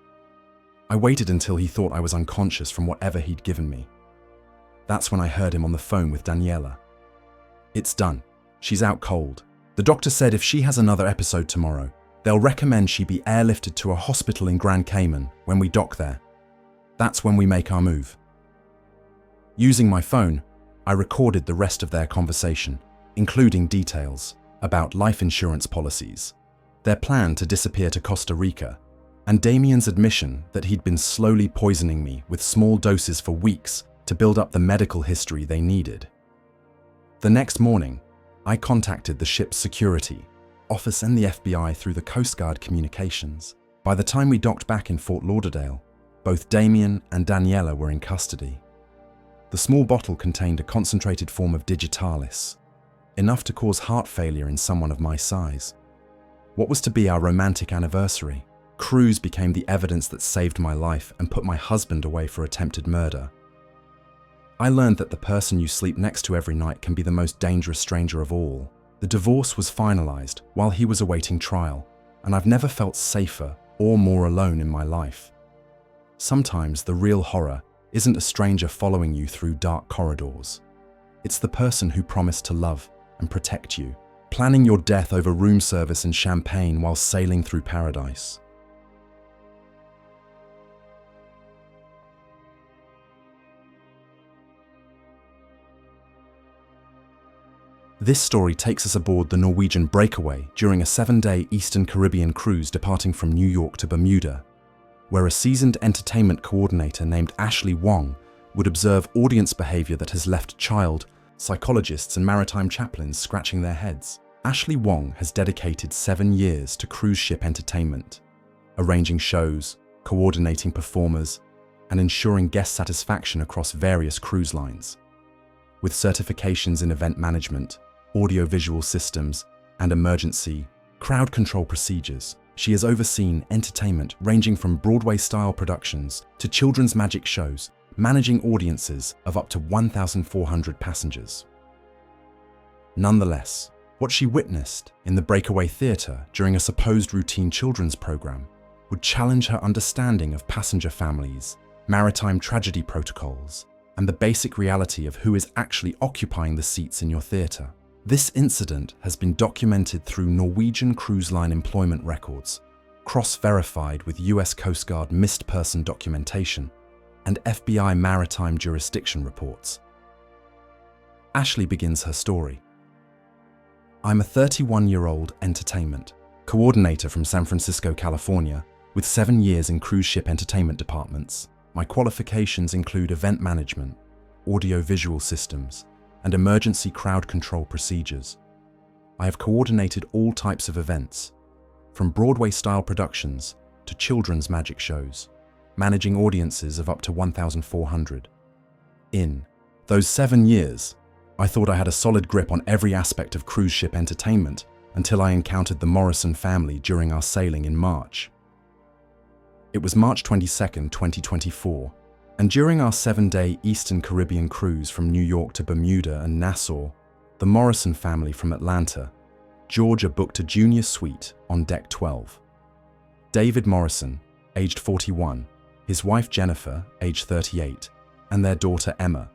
I waited until he thought I was unconscious from whatever he'd given me. That's when I heard him on the phone with Daniela. "It's done. She's out cold. The doctor said if she has another episode tomorrow, they'll recommend she be airlifted to a hospital in Grand Cayman when we dock there. That's when we make our move." Using my phone, I recorded the rest of their conversation, including details about life insurance policies, their plan to disappear to Costa Rica, and Damien's admission that he'd been slowly poisoning me with small doses for weeks to to build up the medical history they needed. The next morning, I contacted the ship's security office and the FBI through the Coast Guard communications. By the time we docked back in Fort Lauderdale, both Damien and Daniela were in custody. The small bottle contained a concentrated form of digitalis, enough to cause heart failure in someone of my size. What was to be our romantic anniversary, cruise became the evidence that saved my life and put my husband away for attempted murder. I learned that the person you sleep next to every night can be the most dangerous stranger of all. The divorce was finalized while he was awaiting trial, and I've never felt safer or more alone in my life. Sometimes the real horror isn't a stranger following you through dark corridors. It's the person who promised to love and protect you, planning your death over room service and champagne while sailing through paradise. This story takes us aboard the Norwegian Breakaway during a 7-day Eastern Caribbean cruise departing from New York to Bermuda, where a seasoned entertainment coordinator named Ashley Wong would observe audience behavior that has left child, psychologists and maritime chaplains scratching their heads. Ashley Wong has dedicated 7 years to cruise ship entertainment, arranging shows, coordinating performers, and ensuring guest satisfaction across various cruise lines. With certifications in event management, audiovisual systems, and emergency crowd control procedures, she has overseen entertainment ranging from Broadway-style productions to children's magic shows, managing audiences of up to 1,400 passengers. Nonetheless, what she witnessed in the Breakaway Theatre during a supposed routine children's program would challenge her understanding of passenger families, maritime tragedy protocols, and the basic reality of who is actually occupying the seats in your theatre. This incident has been documented through Norwegian Cruise Line employment records, cross-verified with US Coast Guard missed person documentation, and FBI maritime jurisdiction reports. Ashley begins her story. I'm a 31-year-old entertainment coordinator from San Francisco, California, with 7 years in cruise ship entertainment departments. My qualifications include event management, audio-visual systems, and emergency crowd control procedures. I have coordinated all types of events, from Broadway-style productions to children's magic shows, managing audiences of up to 1,400. In those 7 years, I thought I had a solid grip on every aspect of cruise ship entertainment until I encountered the Morrison family during our sailing in March. It was March 22, 2024, and during our 7-day Eastern Caribbean cruise from New York to Bermuda and Nassau, the Morrison family from Atlanta, Georgia booked a junior suite on deck 12. David Morrison, aged 41, his wife Jennifer, aged 38, and their daughter Emma,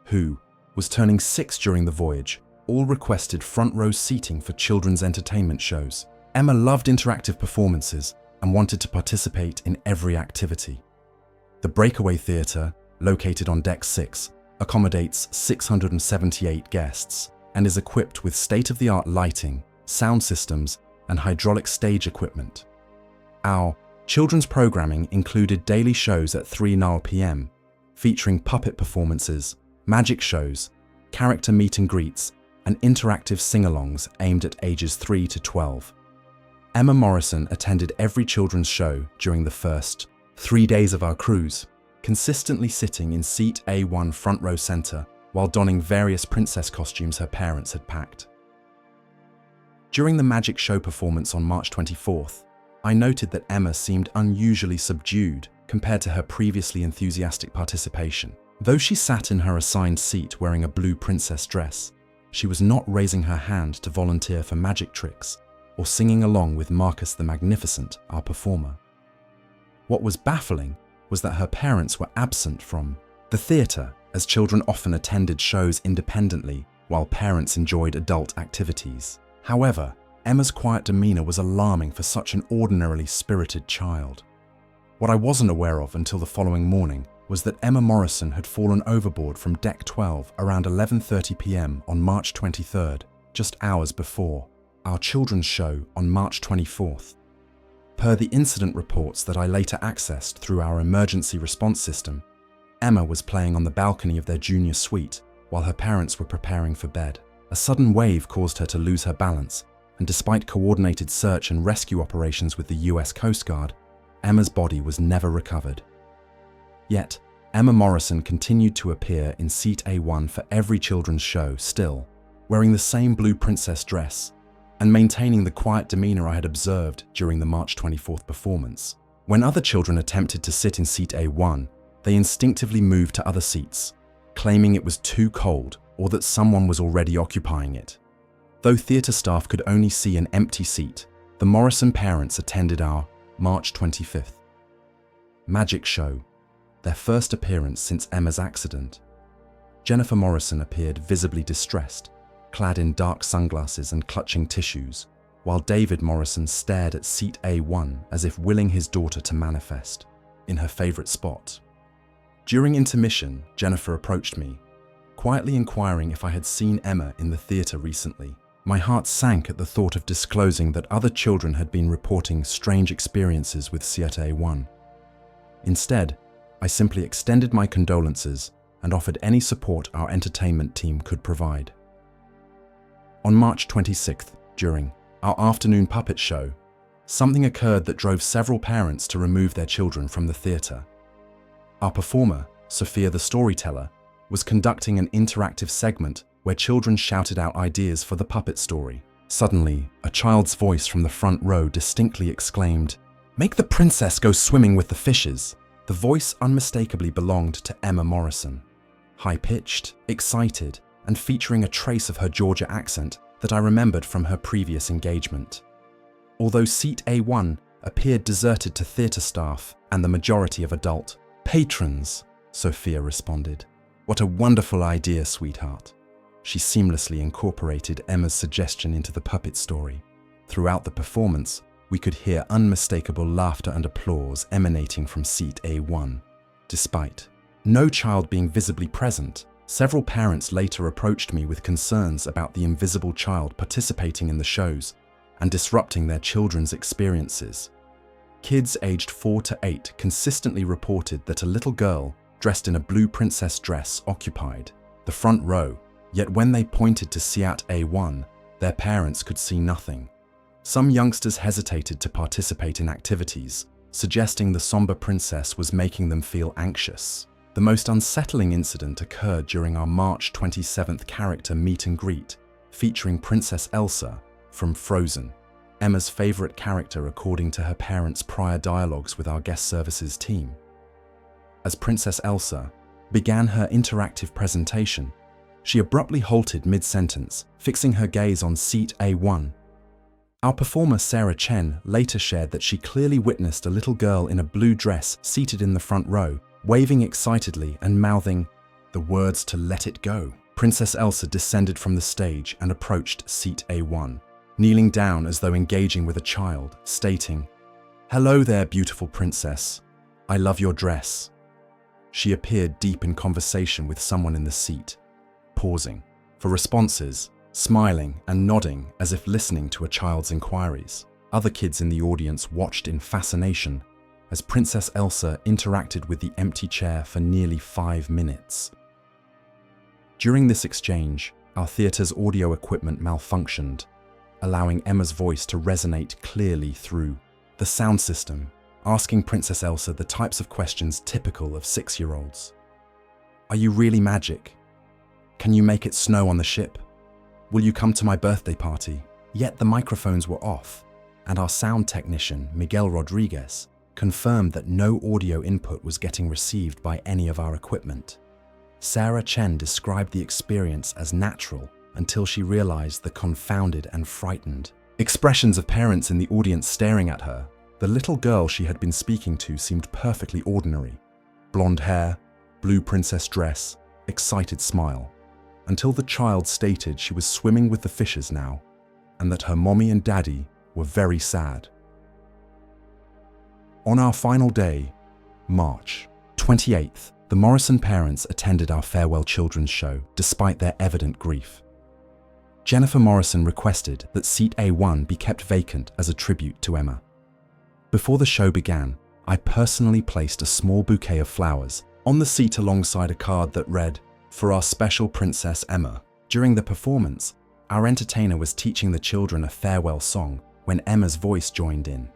who was turning 6 during the voyage, all requested front-row seating for children's entertainment shows. Emma loved interactive performances and wanted to participate in every activity. The Breakaway Theatre, located on Deck 6, accommodates 678 guests and is equipped with state-of-the-art lighting, sound systems, and hydraulic stage equipment. Our children's programming included daily shows at 3:00 p.m., featuring puppet performances, magic shows, character meet and greets, and interactive sing-alongs aimed at ages 3 to 12. Emma Morrison attended every children's show during the first 3 days of our cruise, consistently sitting in seat A1 front row center while donning various princess costumes her parents had packed. During the magic show performance on March 24th, I noted that Emma seemed unusually subdued compared to her previously enthusiastic participation. Though she sat in her assigned seat wearing a blue princess dress, she was not raising her hand to volunteer for magic tricks or singing along with Marcus the Magnificent, our performer. What was baffling was that her parents were absent from the theatre, as children often attended shows independently while parents enjoyed adult activities. However, Emma's quiet demeanour was alarming for such an ordinarily spirited child. What I wasn't aware of until the following morning was that Emma Morrison had fallen overboard from Deck 12 around 11:30 p.m. on March 23rd, just hours before our children's show on March 24th. Per the incident reports that I later accessed through our emergency response system, Emma was playing on the balcony of their junior suite while her parents were preparing for bed. A sudden wave caused her to lose her balance, and despite coordinated search and rescue operations with the US Coast Guard, Emma's body was never recovered. Yet, Emma Morrison continued to appear in Seat A1 for every children's show still, wearing the same blue princess dress and maintaining the quiet demeanor I had observed during the March 24th performance. When other children attempted to sit in Seat A1, they instinctively moved to other seats, claiming it was too cold or that someone was already occupying it. Though theatre staff could only see an empty seat, the Morrison parents attended our March 25th magic show, their first appearance since Emma's accident. Jennifer Morrison appeared visibly distressed, clad in dark sunglasses and clutching tissues, while David Morrison stared at Seat A1 as if willing his daughter to manifest in her favorite spot. During intermission, Jennifer approached me, quietly inquiring if I had seen Emma in the theatre recently. My heart sank at the thought of disclosing that other children had been reporting strange experiences with Seat A1. Instead, I simply extended my condolences and offered any support our entertainment team could provide. On March 26th, during our afternoon puppet show, something occurred that drove several parents to remove their children from the theatre. Our performer, Sophia the storyteller, was conducting an interactive segment where children shouted out ideas for the puppet story. Suddenly, a child's voice from the front row distinctly exclaimed, "Make the princess go swimming with the fishes." The voice unmistakably belonged to Emma Morrison, high-pitched, excited, and featuring a trace of her Georgia accent that I remembered from her previous engagement. Although Seat A1 appeared deserted to theatre staff and the majority of adult patrons, Sophia responded, "What a wonderful idea, sweetheart." She seamlessly incorporated Emma's suggestion into the puppet story. Throughout the performance, we could hear unmistakable laughter and applause emanating from Seat A1. Despite no child being visibly present, several parents later approached me with concerns about the invisible child participating in the shows and disrupting their children's experiences. Kids aged 4 to 8 consistently reported that a little girl dressed in a blue princess dress occupied the front row, yet when they pointed to Seat A1, their parents could see nothing. Some youngsters hesitated to participate in activities, suggesting the somber princess was making them feel anxious. The most unsettling incident occurred during our March 27th character meet and greet, featuring Princess Elsa from Frozen, Emma's favorite character according to her parents' prior dialogues with our guest services team. As Princess Elsa began her interactive presentation, she abruptly halted mid-sentence, fixing her gaze on Seat A1. Our performer Sarah Chen later shared that she clearly witnessed a little girl in a blue dress seated in the front row, waving excitedly and mouthing the words to "Let It Go." Princess Elsa descended from the stage and approached Seat A1, kneeling down as though engaging with a child, stating, "Hello there, beautiful princess. I love your dress." She appeared deep in conversation with someone in the seat, pausing for responses, smiling and nodding as if listening to a child's inquiries. Other kids in the audience watched in fascination as Princess Elsa interacted with the empty chair for nearly 5 minutes. During this exchange, our theatre's audio equipment malfunctioned, allowing Emma's voice to resonate clearly through the sound system, asking Princess Elsa the types of questions typical of 6-year-olds. Are you really magic? Can you make it snow on the ship? Will you come to my birthday party? Yet the microphones were off, and our sound technician, Miguel Rodriguez, confirmed that no audio input was getting received by any of our equipment. Sarah Chen described the experience as natural until she realized the confounded and frightened expressions of parents in the audience staring at her. The little girl she had been speaking to seemed perfectly ordinary. Blonde hair, blue princess dress, excited smile. Until the child stated she was swimming with the fishes now, and that her mommy and daddy were very sad. On our final day, March 28th, the Morrison parents attended our farewell children's show despite their evident grief. Jennifer Morrison requested that Seat A1 be kept vacant as a tribute to Emma. Before the show began, I personally placed a small bouquet of flowers on the seat alongside a card that read, "For our special Princess Emma." During the performance, our entertainer was teaching the children a farewell song when Emma's voice joined in,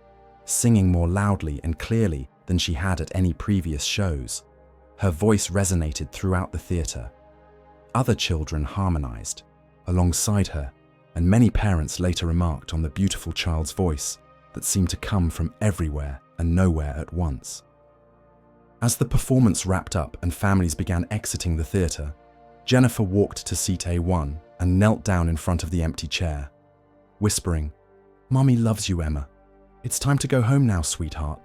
singing more loudly and clearly than she had at any previous shows. Her voice resonated throughout the theatre. Other children harmonized alongside her, and many parents later remarked on the beautiful child's voice that seemed to come from everywhere and nowhere at once. As the performance wrapped up and families began exiting the theatre, Jennifer walked to seat A1 and knelt down in front of the empty chair, whispering, "Mommy loves you, Emma. It's time to go home now, sweetheart."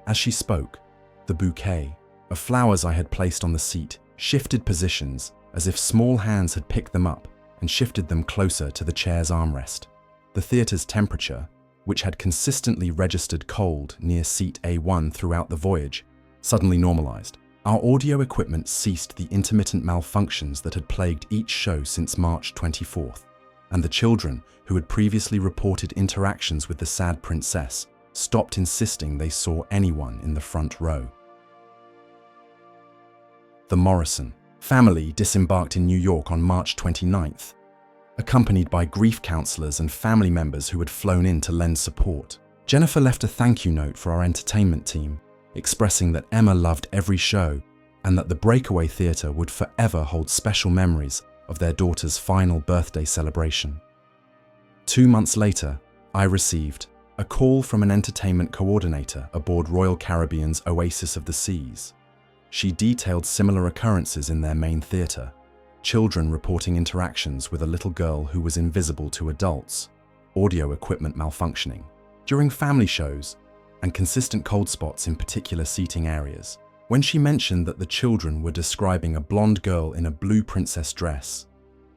As she spoke, the bouquet of flowers I had placed on the seat shifted positions as if small hands had picked them up and shifted them closer to the chair's armrest. The theatre's temperature, which had consistently registered cold near seat A1 throughout the voyage, suddenly normalized. Our audio equipment ceased the intermittent malfunctions that had plagued each show since March 24th, and the children, who had previously reported interactions with the sad princess, stopped insisting they saw anyone in the front row. The Morrison family disembarked in New York on March 29th, accompanied by grief counselors and family members who had flown in to lend support. Jennifer left a thank you note for our entertainment team, expressing that Emma loved every show and that the Breakaway Theatre would forever hold special memories of their daughter's final birthday celebration. 2 months later, I received a call from an entertainment coordinator aboard Royal Caribbean's Oasis of the Seas. She detailed similar occurrences in their main theatre, children reporting interactions with a little girl who was invisible to adults, audio equipment malfunctioning during family shows, and consistent cold spots in particular seating areas. When she mentioned that the children were describing a blonde girl in a blue princess dress,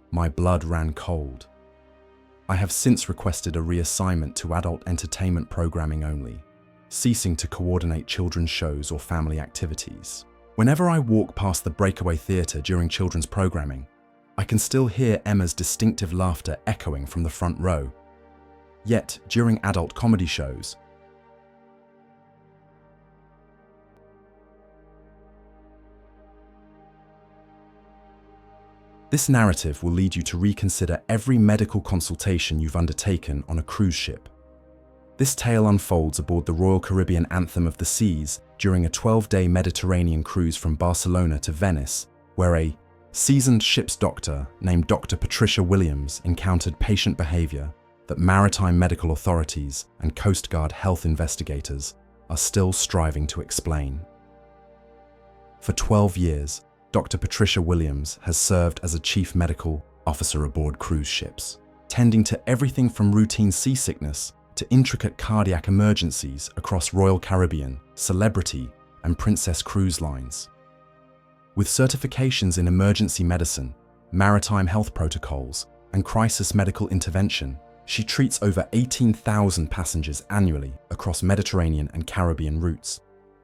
my blood ran cold. I have since requested a reassignment to adult entertainment programming only, ceasing to coordinate children's shows or family activities. Whenever I walk past the Breakaway Theatre during children's programming, I can still hear Emma's distinctive laughter echoing from the front row. Yet, during adult comedy shows, this narrative will lead you to reconsider every medical consultation you've undertaken on a cruise ship. This tale unfolds aboard the Royal Caribbean Anthem of the Seas during a 12-day Mediterranean cruise from Barcelona to Venice, where a seasoned ship's doctor named Dr. Patricia Williams encountered patient behavior that maritime medical authorities and Coast Guard health investigators are still striving to explain. For 12 years, Dr. Patricia Williams has served as a chief medical officer aboard cruise ships, tending to everything from routine seasickness to intricate cardiac emergencies across Royal Caribbean, Celebrity, and Princess cruise lines. With certifications in emergency medicine, maritime health protocols, and crisis medical intervention, she treats over 18,000 passengers annually across Mediterranean and Caribbean routes.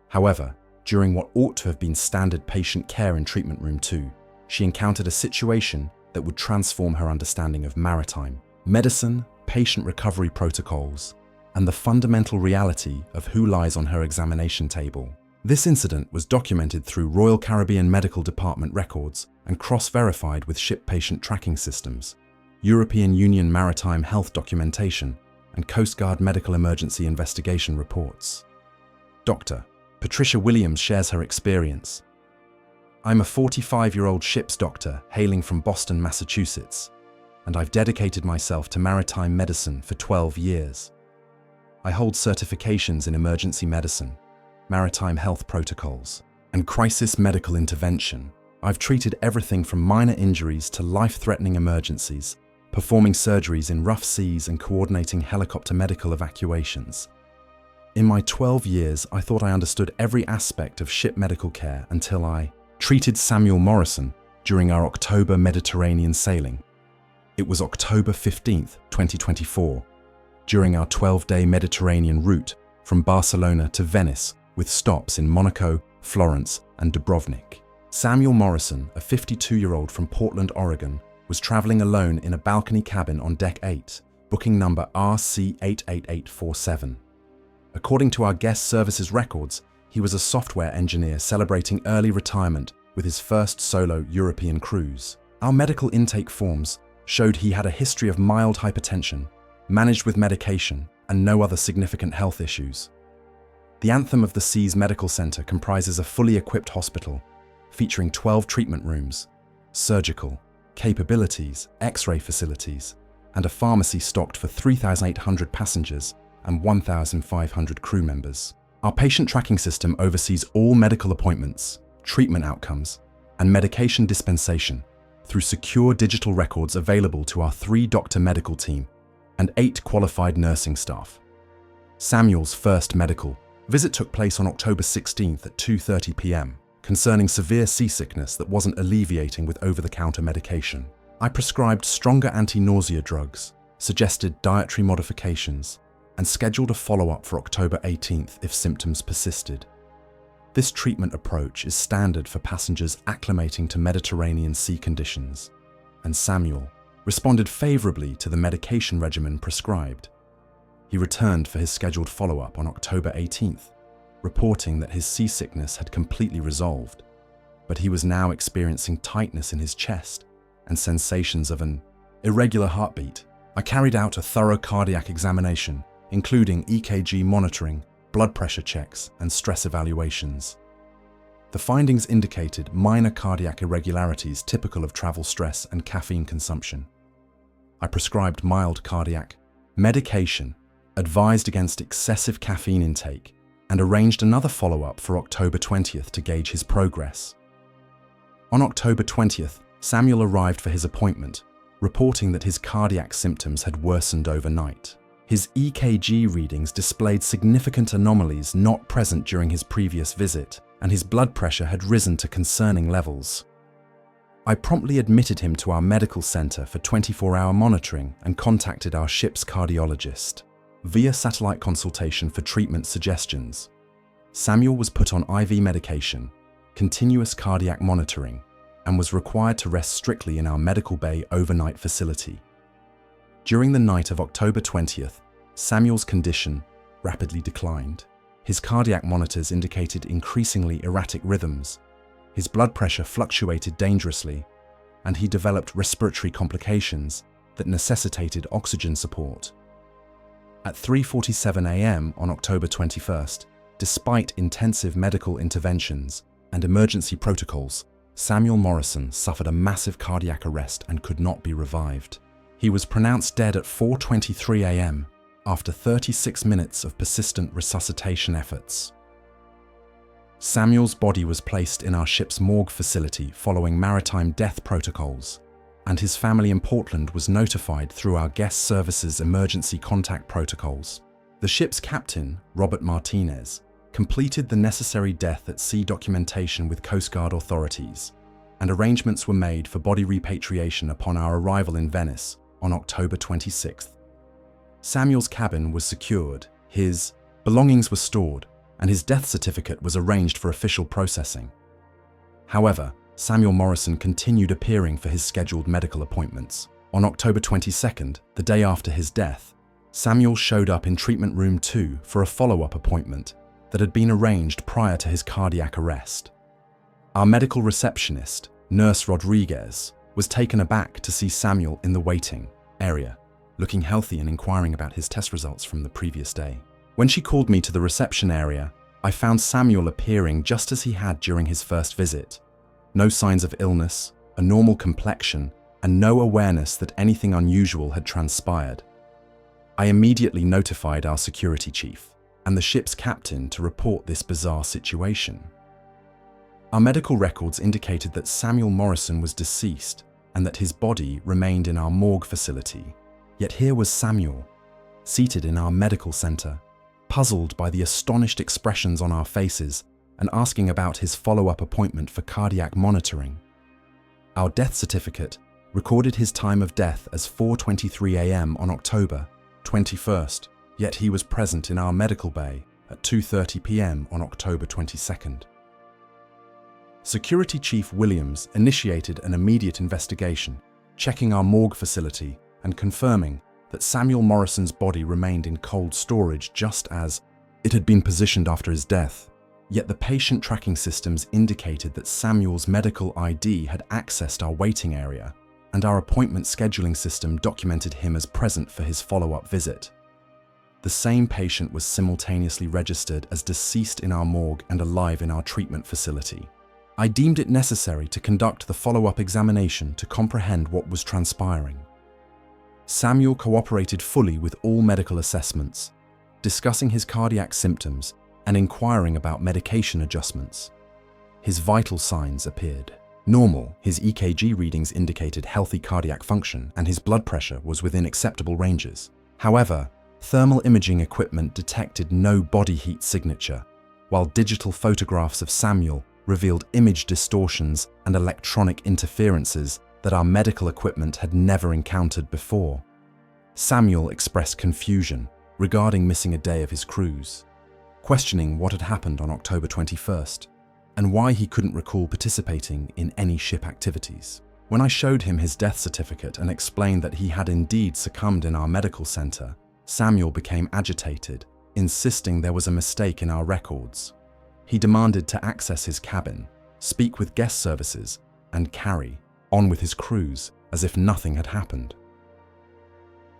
However, during what ought to have been standard patient care in Treatment Room 2, she encountered a situation that would transform her understanding of maritime medicine, patient recovery protocols, and the fundamental reality of who lies on her examination table. This incident was documented through Royal Caribbean Medical Department records and cross-verified with ship patient tracking systems, European Union Maritime Health documentation, and Coast Guard medical emergency investigation reports. Dr. Patricia Williams shares her experience. "I'm a 45-year-old ship's doctor hailing from Boston, Massachusetts, and I've dedicated myself to maritime medicine for 12 years. I hold certifications in emergency medicine, maritime health protocols, and crisis medical intervention. I've treated everything from minor injuries to life-threatening emergencies, performing surgeries in rough seas and coordinating helicopter medical evacuations. In my 12 years, I thought I understood every aspect of ship medical care until I treated Samuel Morrison during our October Mediterranean sailing. It was October 15th, 2024, during our 12-day Mediterranean route from Barcelona to Venice with stops in Monaco, Florence, and Dubrovnik. Samuel Morrison, a 52-year-old from Portland, Oregon, was traveling alone in a balcony cabin on Deck 8, booking number RC88847. According to our guest services records, He was a software engineer celebrating early retirement with his first solo European cruise. Our medical intake forms showed he had a history of mild hypertension, managed with medication, and no other significant health issues. The Anthem of the Seas Medical Center comprises a fully equipped hospital featuring 12 treatment rooms, surgical capabilities, X-ray facilities, and a pharmacy stocked for 3,800 passengers and 1,500 crew members. Our patient tracking system oversees all medical appointments, treatment outcomes, and medication dispensation through secure digital records available to our 3-doctor medical team and 8 qualified nursing staff. Samuel's first medical visit took place on October 16th at 2:30 p.m. concerning severe seasickness that wasn't alleviating with over-the-counter medication. I prescribed stronger anti-nausea drugs, suggested dietary modifications, and scheduled a follow-up for October 18th if symptoms persisted. This treatment approach is standard for passengers acclimating to Mediterranean sea conditions, and Samuel responded favorably to the medication regimen prescribed. He returned for his scheduled follow-up on October 18th, reporting that his seasickness had completely resolved, but he was now experiencing tightness in his chest and sensations of an irregular heartbeat. I carried out a thorough cardiac examination, including EKG monitoring, blood pressure checks, and stress evaluations. The findings indicated minor cardiac irregularities typical of travel stress and caffeine consumption. I prescribed mild cardiac medication, advised against excessive caffeine intake, and arranged another follow-up for October 20th to gauge his progress. On October 20th, Samuel arrived for his appointment, reporting that his cardiac symptoms had worsened overnight. His EKG readings displayed significant anomalies not present during his previous visit, and his blood pressure had risen to concerning levels. I promptly admitted him to our medical center for 24-hour monitoring and contacted our ship's cardiologist via satellite consultation for treatment suggestions. Samuel was put on IV medication, continuous cardiac monitoring, and was required to rest strictly in our medical bay overnight facility. During the night of October 20th, Samuel's condition rapidly declined. His cardiac monitors indicated increasingly erratic rhythms. His blood pressure fluctuated dangerously, and he developed respiratory complications that necessitated oxygen support. At 3:47 a.m. on October 21st, despite intensive medical interventions and emergency protocols, Samuel Morrison suffered a massive cardiac arrest and could not be revived. He was pronounced dead at 4:23 a.m. after 36 minutes of persistent resuscitation efforts. Samuel's body was placed in our ship's morgue facility following maritime death protocols, and his family in Portland was notified through our guest services emergency contact protocols. The ship's captain, Robert Martinez, completed the necessary death at sea documentation with Coast Guard authorities, and arrangements were made for body repatriation upon our arrival in Venice on October 26th. Samuel's cabin was secured, his belongings were stored, and his death certificate was arranged for official processing. However, Samuel Morrison continued appearing for his scheduled medical appointments. On October 22nd, the day after his death, Samuel showed up in Treatment Room 2 for a follow-up appointment that had been arranged prior to his cardiac arrest. Our medical receptionist, Nurse Rodriguez, was taken aback to see Samuel in the waiting area, looking healthy and inquiring about his test results from the previous day. When she called me to the reception area, I found Samuel appearing just as he had during his first visit. No signs of illness, a normal complexion, and no awareness that anything unusual had transpired. I immediately notified our security chief and the ship's captain to report this bizarre situation. Our medical records indicated that Samuel Morrison was deceased and that his body remained in our morgue facility. Yet here was Samuel, seated in our medical center, puzzled by the astonished expressions on our faces and asking about his follow-up appointment for cardiac monitoring. Our death certificate recorded his time of death as 4:23 a.m. on October 21st, yet he was present in our medical bay at 2:30 p.m. on October 22nd. Security Chief Williams initiated an immediate investigation, checking our morgue facility and confirming that Samuel Morrison's body remained in cold storage just as it had been positioned after his death. Yet the patient tracking systems indicated that Samuel's medical ID had accessed our waiting area, and our appointment scheduling system documented him as present for his follow-up visit. The same patient was simultaneously registered as deceased in our morgue and alive in our treatment facility. I deemed it necessary to conduct the follow-up examination to comprehend what was transpiring. Samuel cooperated fully with all medical assessments, discussing his cardiac symptoms and inquiring about medication adjustments. His vital signs appeared normal. His EKG readings indicated healthy cardiac function, and his blood pressure was within acceptable ranges. However, thermal imaging equipment detected no body heat signature, while digital photographs of Samuel revealed image distortions and electronic interferences that our medical equipment had never encountered before. Samuel expressed confusion regarding missing a day of his cruise, questioning what had happened on October 21st and why he couldn't recall participating in any ship activities. When I showed him his death certificate and explained that he had indeed succumbed in our medical center, Samuel became agitated, insisting there was a mistake in our records. He demanded to access his cabin, speak with guest services, and carry on with his cruise as if nothing had happened.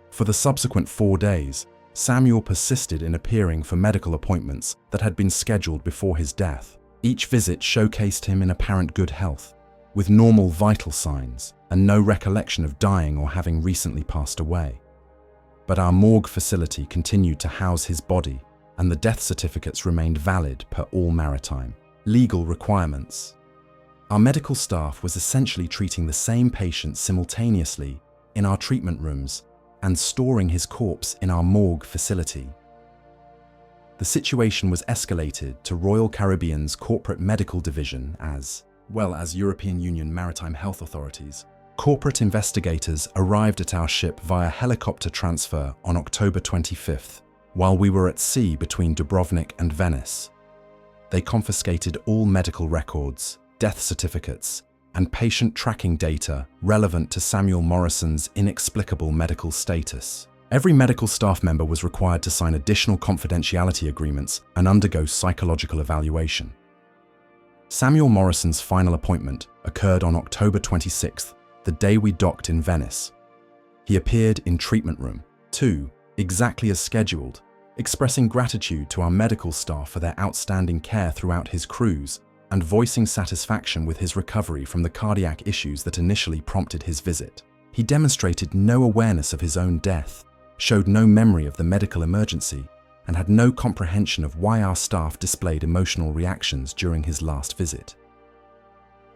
For the subsequent 4 days, Samuel persisted in appearing for medical appointments that had been scheduled before his death. Each visit showcased him in apparent good health, with normal vital signs and no recollection of dying or having recently passed away. But our morgue facility continued to house his body, and the death certificates remained valid per all maritime legal requirements. Our medical staff was essentially treating the same patient simultaneously in our treatment rooms and storing his corpse in our morgue facility. The situation was escalated to Royal Caribbean's Corporate Medical Division as well as European Union Maritime Health Authorities. Corporate investigators arrived at our ship via helicopter transfer on October 25th, while we were at sea between Dubrovnik and Venice. They confiscated all medical records, death certificates, and patient tracking data relevant to Samuel Morrison's inexplicable medical status. Every medical staff member was required to sign additional confidentiality agreements and undergo psychological evaluation. Samuel Morrison's final appointment occurred on October 26th, the day we docked in Venice. He appeared in treatment room 2, exactly as scheduled, expressing gratitude to our medical staff for their outstanding care throughout his cruise and voicing satisfaction with his recovery from the cardiac issues that initially prompted his visit. He demonstrated no awareness of his own death, showed no memory of the medical emergency, and had no comprehension of why our staff displayed emotional reactions during his last visit.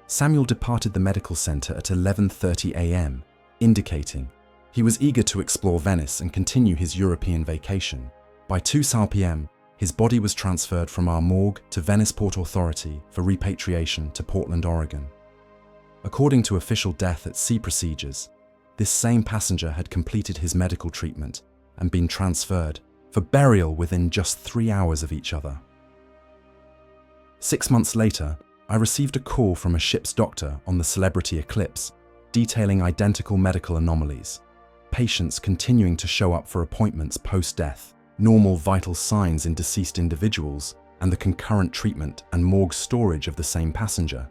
Samuel departed the medical center at 11:30 a.m., indicating he was eager to explore Venice and continue his European vacation. By 2 p.m., his body was transferred from our morgue to Venice Port Authority for repatriation to Portland, Oregon. According to official death at sea procedures, this same passenger had completed his medical treatment and been transferred for burial within just 3 hours of each other. 6 months later, I received a call from a ship's doctor on the Celebrity Eclipse, detailing identical medical anomalies, patients continuing to show up for appointments post-death, normal vital signs in deceased individuals, and the concurrent treatment and morgue storage of the same passenger.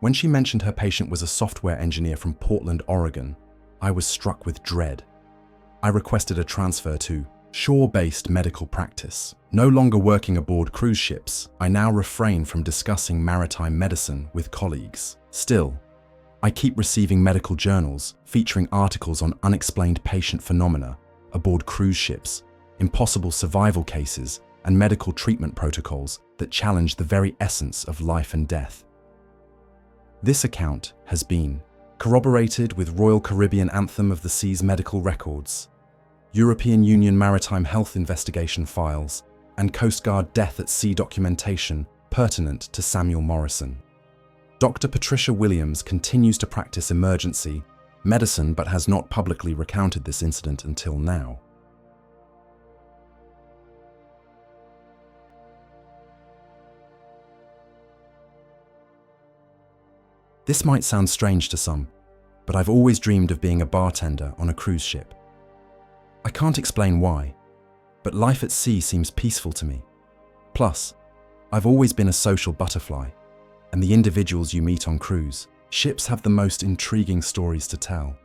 When she mentioned her patient was a software engineer from Portland, Oregon, I was struck with dread. I requested a transfer to shore-based medical practice. No longer working aboard cruise ships, I now refrain from discussing maritime medicine with colleagues. Still, I keep receiving medical journals featuring articles on unexplained patient phenomena aboard cruise ships, impossible survival cases, and medical treatment protocols that challenge the very essence of life and death. This account has been corroborated with Royal Caribbean Anthem of the Seas medical records, European Union Maritime Health Investigation files, and Coast Guard death at sea documentation pertinent to Samuel Morrison. Dr. Patricia Williams continues to practice emergency medicine but has not publicly recounted this incident until now. This might sound strange to some, but I've always dreamed of being a bartender on a cruise ship. I can't explain why, but life at sea seems peaceful to me. Plus, I've always been a social butterfly, and the individuals you meet on cruise ships have the most intriguing stories to tell.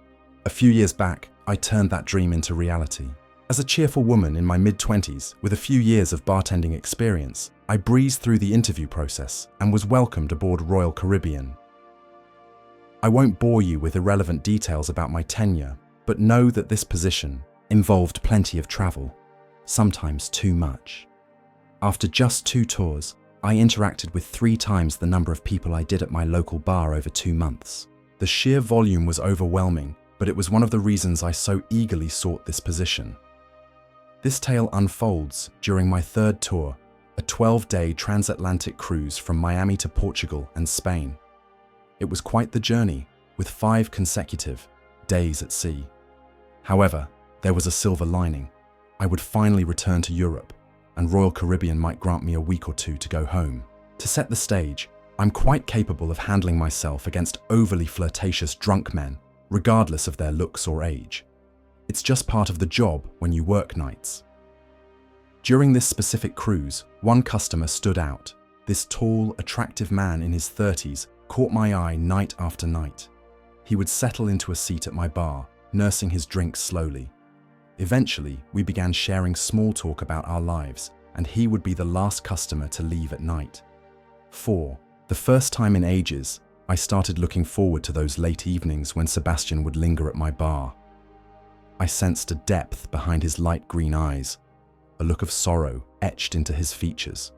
A few years back, I turned that dream into reality. As a cheerful woman in my mid-20s with a few years of bartending experience, I breezed through the interview process and was welcomed aboard Royal Caribbean. I won't bore you with irrelevant details about my tenure, but know that this position involved plenty of travel, sometimes too much. After just 2 tours, I interacted with 3 times the number of people I did at my local bar over 2 months. The sheer volume was overwhelming, but it was one of the reasons I so eagerly sought this position. This tale unfolds during my 3rd tour, a 12-day transatlantic cruise from Miami to Portugal and Spain. It was quite the journey, with 5 consecutive days at sea. However, there was a silver lining. I would finally return to Europe, and Royal Caribbean might grant me a week or 2 to go home. To set the stage, I'm quite capable of handling myself against overly flirtatious drunk men, regardless of their looks or age. It's just part of the job when you work nights. During this specific cruise, one customer stood out. This tall, attractive man in his 30s caught my eye night after night. He would settle into a seat at my bar, nursing his drink slowly. Eventually, we began sharing small talk about our lives, and he would be the last customer to leave at night. For the first time in ages, I started looking forward to those late evenings when Sebastian would linger at my bar. I sensed a depth behind his light green eyes, a look of sorrow etched into his features.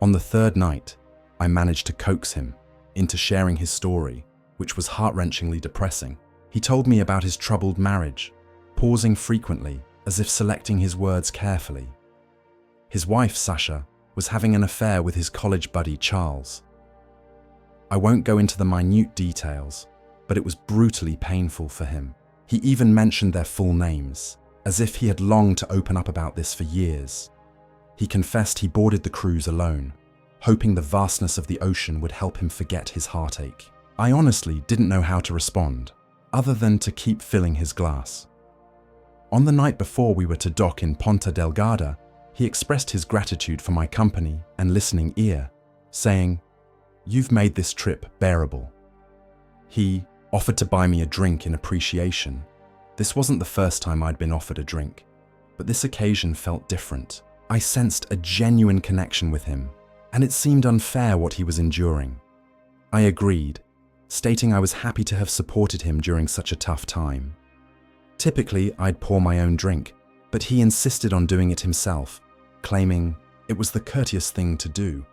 On the 3rd night, I managed to coax him into sharing his story, which was heart-wrenchingly depressing. He told me about his troubled marriage, pausing frequently as if selecting his words carefully. His wife, Sasha, was having an affair with his college buddy, Charles. I won't go into the minute details, but it was brutally painful for him. He even mentioned their full names, as if he had longed to open up about this for years. He confessed he boarded the cruise alone, hoping the vastness of the ocean would help him forget his heartache. I honestly didn't know how to respond, other than to keep filling his glass. On the night before we were to dock in Ponta Delgada, he expressed his gratitude for my company and listening ear, saying, "You've made this trip bearable." He offered to buy me a drink in appreciation. This wasn't the first time I'd been offered a drink, but this occasion felt different. I sensed a genuine connection with him, and it seemed unfair what he was enduring. I agreed, stating I was happy to have supported him during such a tough time. Typically, I'd pour my own drink, but he insisted on doing it himself, claiming it was the courteous thing to do.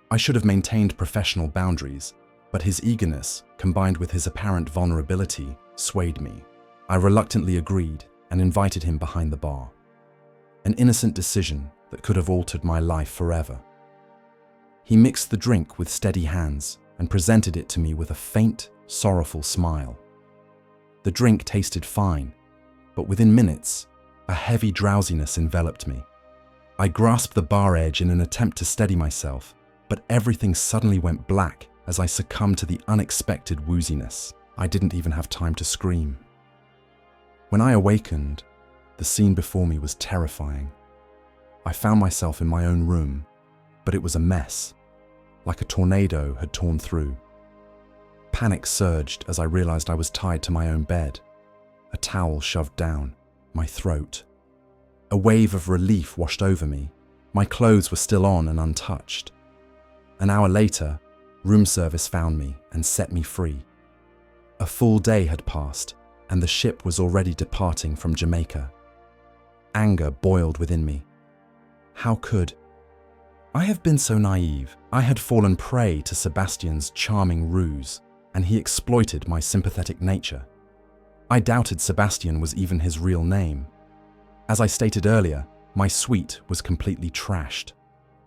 I should have maintained professional boundaries, but his eagerness, combined with his apparent vulnerability, swayed me. I reluctantly agreed and invited him behind the bar. An innocent decision that could have altered my life forever. He mixed the drink with steady hands and presented it to me with a faint, sorrowful smile. The drink tasted fine, but within minutes, a heavy drowsiness enveloped me. I grasped the bar edge in an attempt to steady myself, but everything suddenly went black as I succumbed to the unexpected wooziness. I didn't even have time to scream. When I awakened, the scene before me was terrifying. I found myself in my own room, but it was a mess, like a tornado had torn through. Panic surged as I realized I was tied to my own bed, a towel shoved down my throat. A wave of relief washed over me. My clothes were still on and untouched. An hour later, room service found me and set me free. A full day had passed, and the ship was already departing from Jamaica. Anger boiled within me. How could I have been so naive? I had fallen prey to Sebastian's charming ruse, and he exploited my sympathetic nature. I doubted Sebastian was even his real name. As I stated earlier, my suite was completely trashed.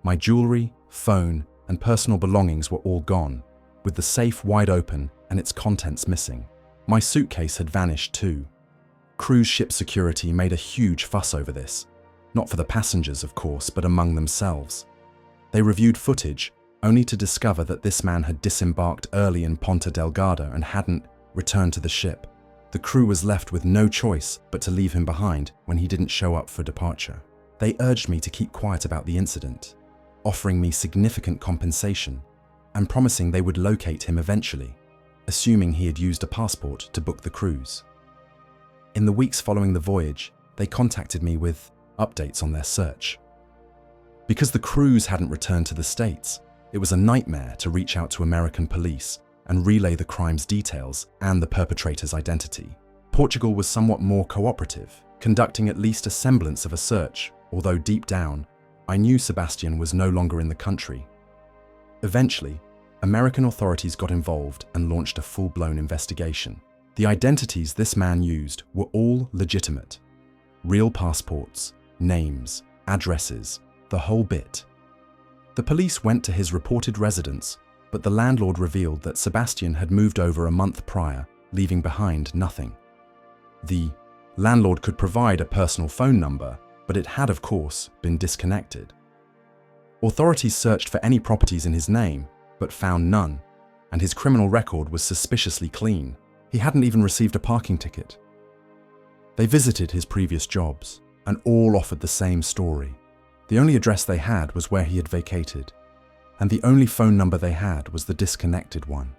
My jewelry, phone, and personal belongings were all gone, with the safe wide open and its contents missing. My suitcase had vanished too. Cruise ship security made a huge fuss over this, not for the passengers, of course, but among themselves. They reviewed footage, only to discover that this man had disembarked early in Ponta Delgada and hadn't returned to the ship. The crew was left with no choice but to leave him behind when he didn't show up for departure. They urged me to keep quiet about the incident, offering me significant compensation and promising they would locate him eventually, assuming he had used a passport to book the cruise. In the weeks following the voyage, they contacted me with updates on their search. Because the cruise hadn't returned to the States, it was a nightmare to reach out to American police and relay the crime's details and the perpetrator's identity. Portugal was somewhat more cooperative, conducting at least a semblance of a search, although deep down, I knew Sebastian was no longer in the country. Eventually, American authorities got involved and launched a full-blown investigation. The identities this man used were all legitimate. Real passports, names, addresses, the whole bit. The police went to his reported residence, but the landlord revealed that Sebastian had moved over a month prior, leaving behind nothing. The landlord could provide a personal phone number, but it had, of course, been disconnected. Authorities searched for any properties in his name, but found none, and his criminal record was suspiciously clean. He hadn't even received a parking ticket. They visited his previous jobs, and all offered the same story. The only address they had was where he had vacated, and the only phone number they had was the disconnected one.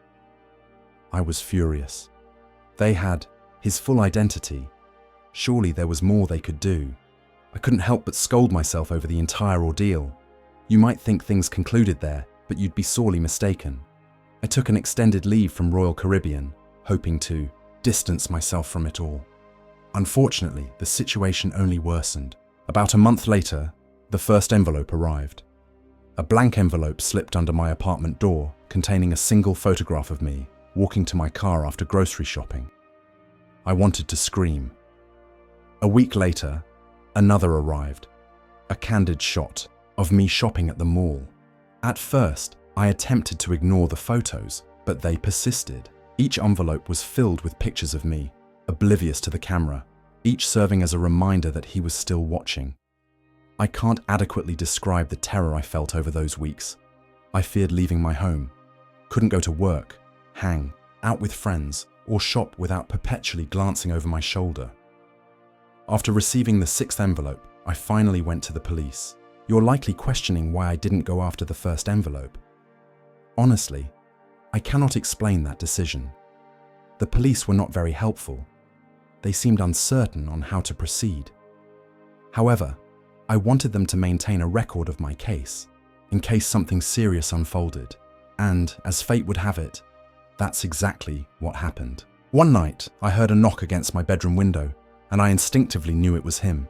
I was furious. They had his full identity. Surely there was more they could do. I couldn't help but scold myself over the entire ordeal. You might think things concluded there, but you'd be sorely mistaken. I took an extended leave from Royal Caribbean, hoping to distance myself from it all. Unfortunately, the situation only worsened. About a month later, the first envelope arrived. A blank envelope slipped under my apartment door, containing a single photograph of me walking to my car after grocery shopping. I wanted to scream. A week later, another arrived. A candid shot of me shopping at the mall. At first, I attempted to ignore the photos, but they persisted. Each envelope was filled with pictures of me, oblivious to the camera, each serving as a reminder that he was still watching. I can't adequately describe the terror I felt over those weeks. I feared leaving my home, couldn't go to work, hang out with friends, or shop without perpetually glancing over my shoulder. After receiving the sixth envelope, I finally went to the police. You're likely questioning why I didn't go after the first envelope. Honestly, I cannot explain that decision. The police were not very helpful. They seemed uncertain on how to proceed. However, I wanted them to maintain a record of my case, in case something serious unfolded. And, as fate would have it, that's exactly what happened. One night, I heard a knock against my bedroom window, and I instinctively knew it was him.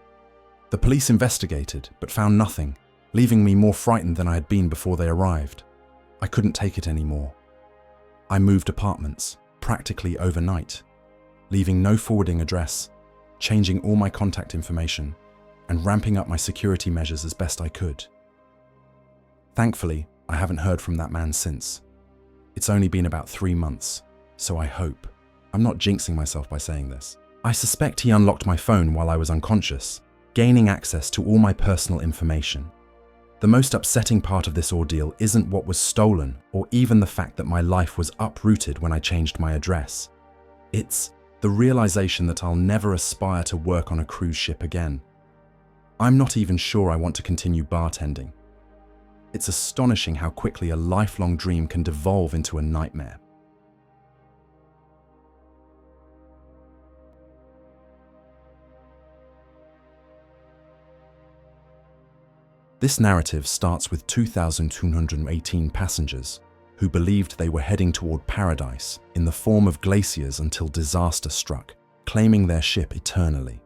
The police investigated, but found nothing, leaving me more frightened than I had been before they arrived. I couldn't take it anymore. I moved apartments, practically overnight, leaving no forwarding address, changing all my contact information, and ramping up my security measures as best I could. Thankfully, I haven't heard from that man since. It's only been about 3 months, so I hope. I'm not jinxing myself by saying this. I suspect he unlocked my phone while I was unconscious, gaining access to all my personal information. The most upsetting part of this ordeal isn't what was stolen or even the fact that my life was uprooted when I changed my address. It's the realization that I'll never aspire to work on a cruise ship again. I'm not even sure I want to continue bartending. It's astonishing how quickly a lifelong dream can devolve into a nightmare. This narrative starts with 2,218 passengers who believed they were heading toward paradise in the form of glaciers until disaster struck, claiming their ship eternally.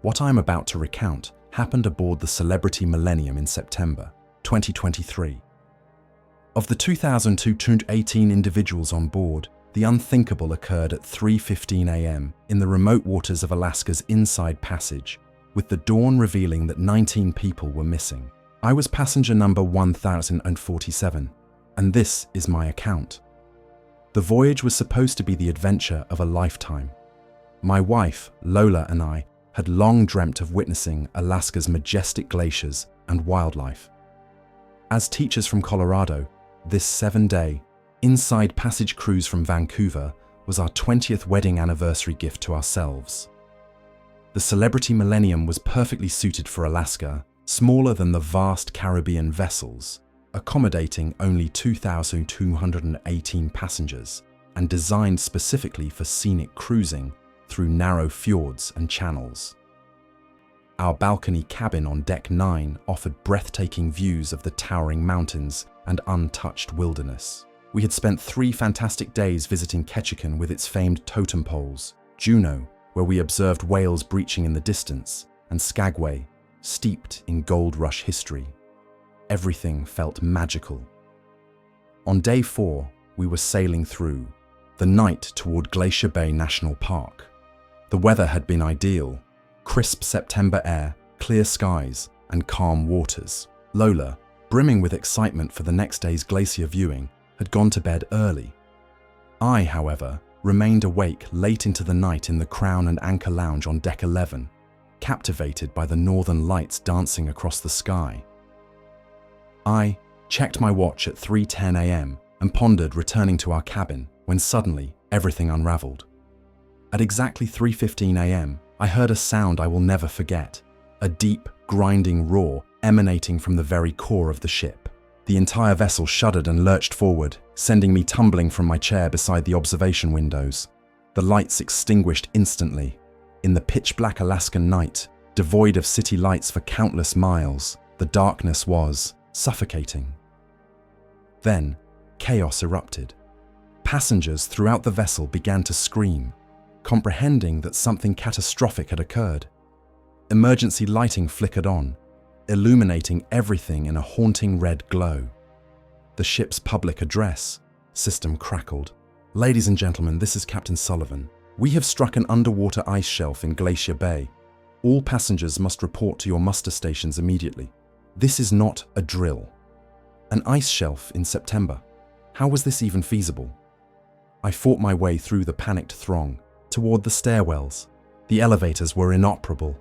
What I'm about to recount happened aboard the Celebrity Millennium in September 2023. Of the 2,218 individuals on board, the unthinkable occurred at 3:15 a.m. in the remote waters of Alaska's Inside Passage, with the dawn revealing that 19 people were missing. I was passenger number 1047, and this is my account. The voyage was supposed to be the adventure of a lifetime. My wife, Lola, and I had long dreamt of witnessing Alaska's majestic glaciers and wildlife. As teachers from Colorado, this 7-day, Inside Passage cruise from Vancouver was our 20th wedding anniversary gift to ourselves. The Celebrity Millennium was perfectly suited for Alaska, smaller than the vast Caribbean vessels, accommodating only 2,218 passengers, and designed specifically for scenic cruising through narrow fjords and channels. Our balcony cabin on Deck 9 offered breathtaking views of the towering mountains and untouched wilderness. We had spent 3 fantastic days visiting Ketchikan with its famed totem poles, Juneau, where we observed whales breaching in the distance, and Skagway, steeped in gold rush history. Everything felt magical. On day 4, we were sailing through the night toward Glacier Bay National Park. The weather had been ideal: crisp September air, clear skies, and calm waters. Lola, brimming with excitement for the next day's glacier viewing, had gone to bed early. I, however, remained awake late into the night in the Crown and Anchor Lounge on Deck 11, captivated by the northern lights dancing across the sky. I checked my watch at 3:10 a.m. and pondered returning to our cabin when suddenly everything unraveled. At exactly 3:15 a.m., I heard a sound I will never forget, a deep, grinding roar emanating from the very core of the ship. The entire vessel shuddered and lurched forward, sending me tumbling from my chair beside the observation windows. The lights extinguished instantly. In the pitch-black Alaskan night, devoid of city lights for countless miles, the darkness was suffocating. Then, chaos erupted. Passengers throughout the vessel began to scream, comprehending that something catastrophic had occurred. Emergency lighting flickered on, illuminating everything in a haunting red glow. The ship's public address system crackled. "Ladies and gentlemen, this is Captain Sullivan. We have struck an underwater ice shelf in Glacier Bay. All passengers must report to your muster stations immediately. This is not a drill." An ice shelf in September. How was this even feasible? I fought my way through the panicked throng, toward the stairwells. The elevators were inoperable.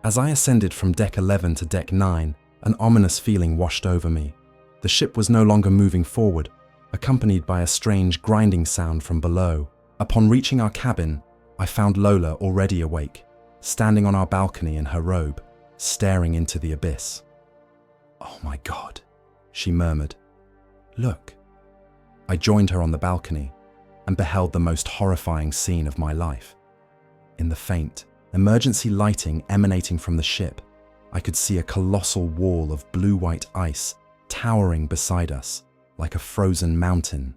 As I ascended from Deck 11 to Deck 9, an ominous feeling washed over me. The ship was no longer moving forward, accompanied by a strange grinding sound from below. Upon reaching our cabin, I found Lola already awake, standing on our balcony in her robe, staring into the abyss. "Oh my God," she murmured. "Look." I joined her on the balcony and beheld the most horrifying scene of my life. In the faint, emergency lighting emanating from the ship, I could see a colossal wall of blue-white ice towering beside us like a frozen mountain.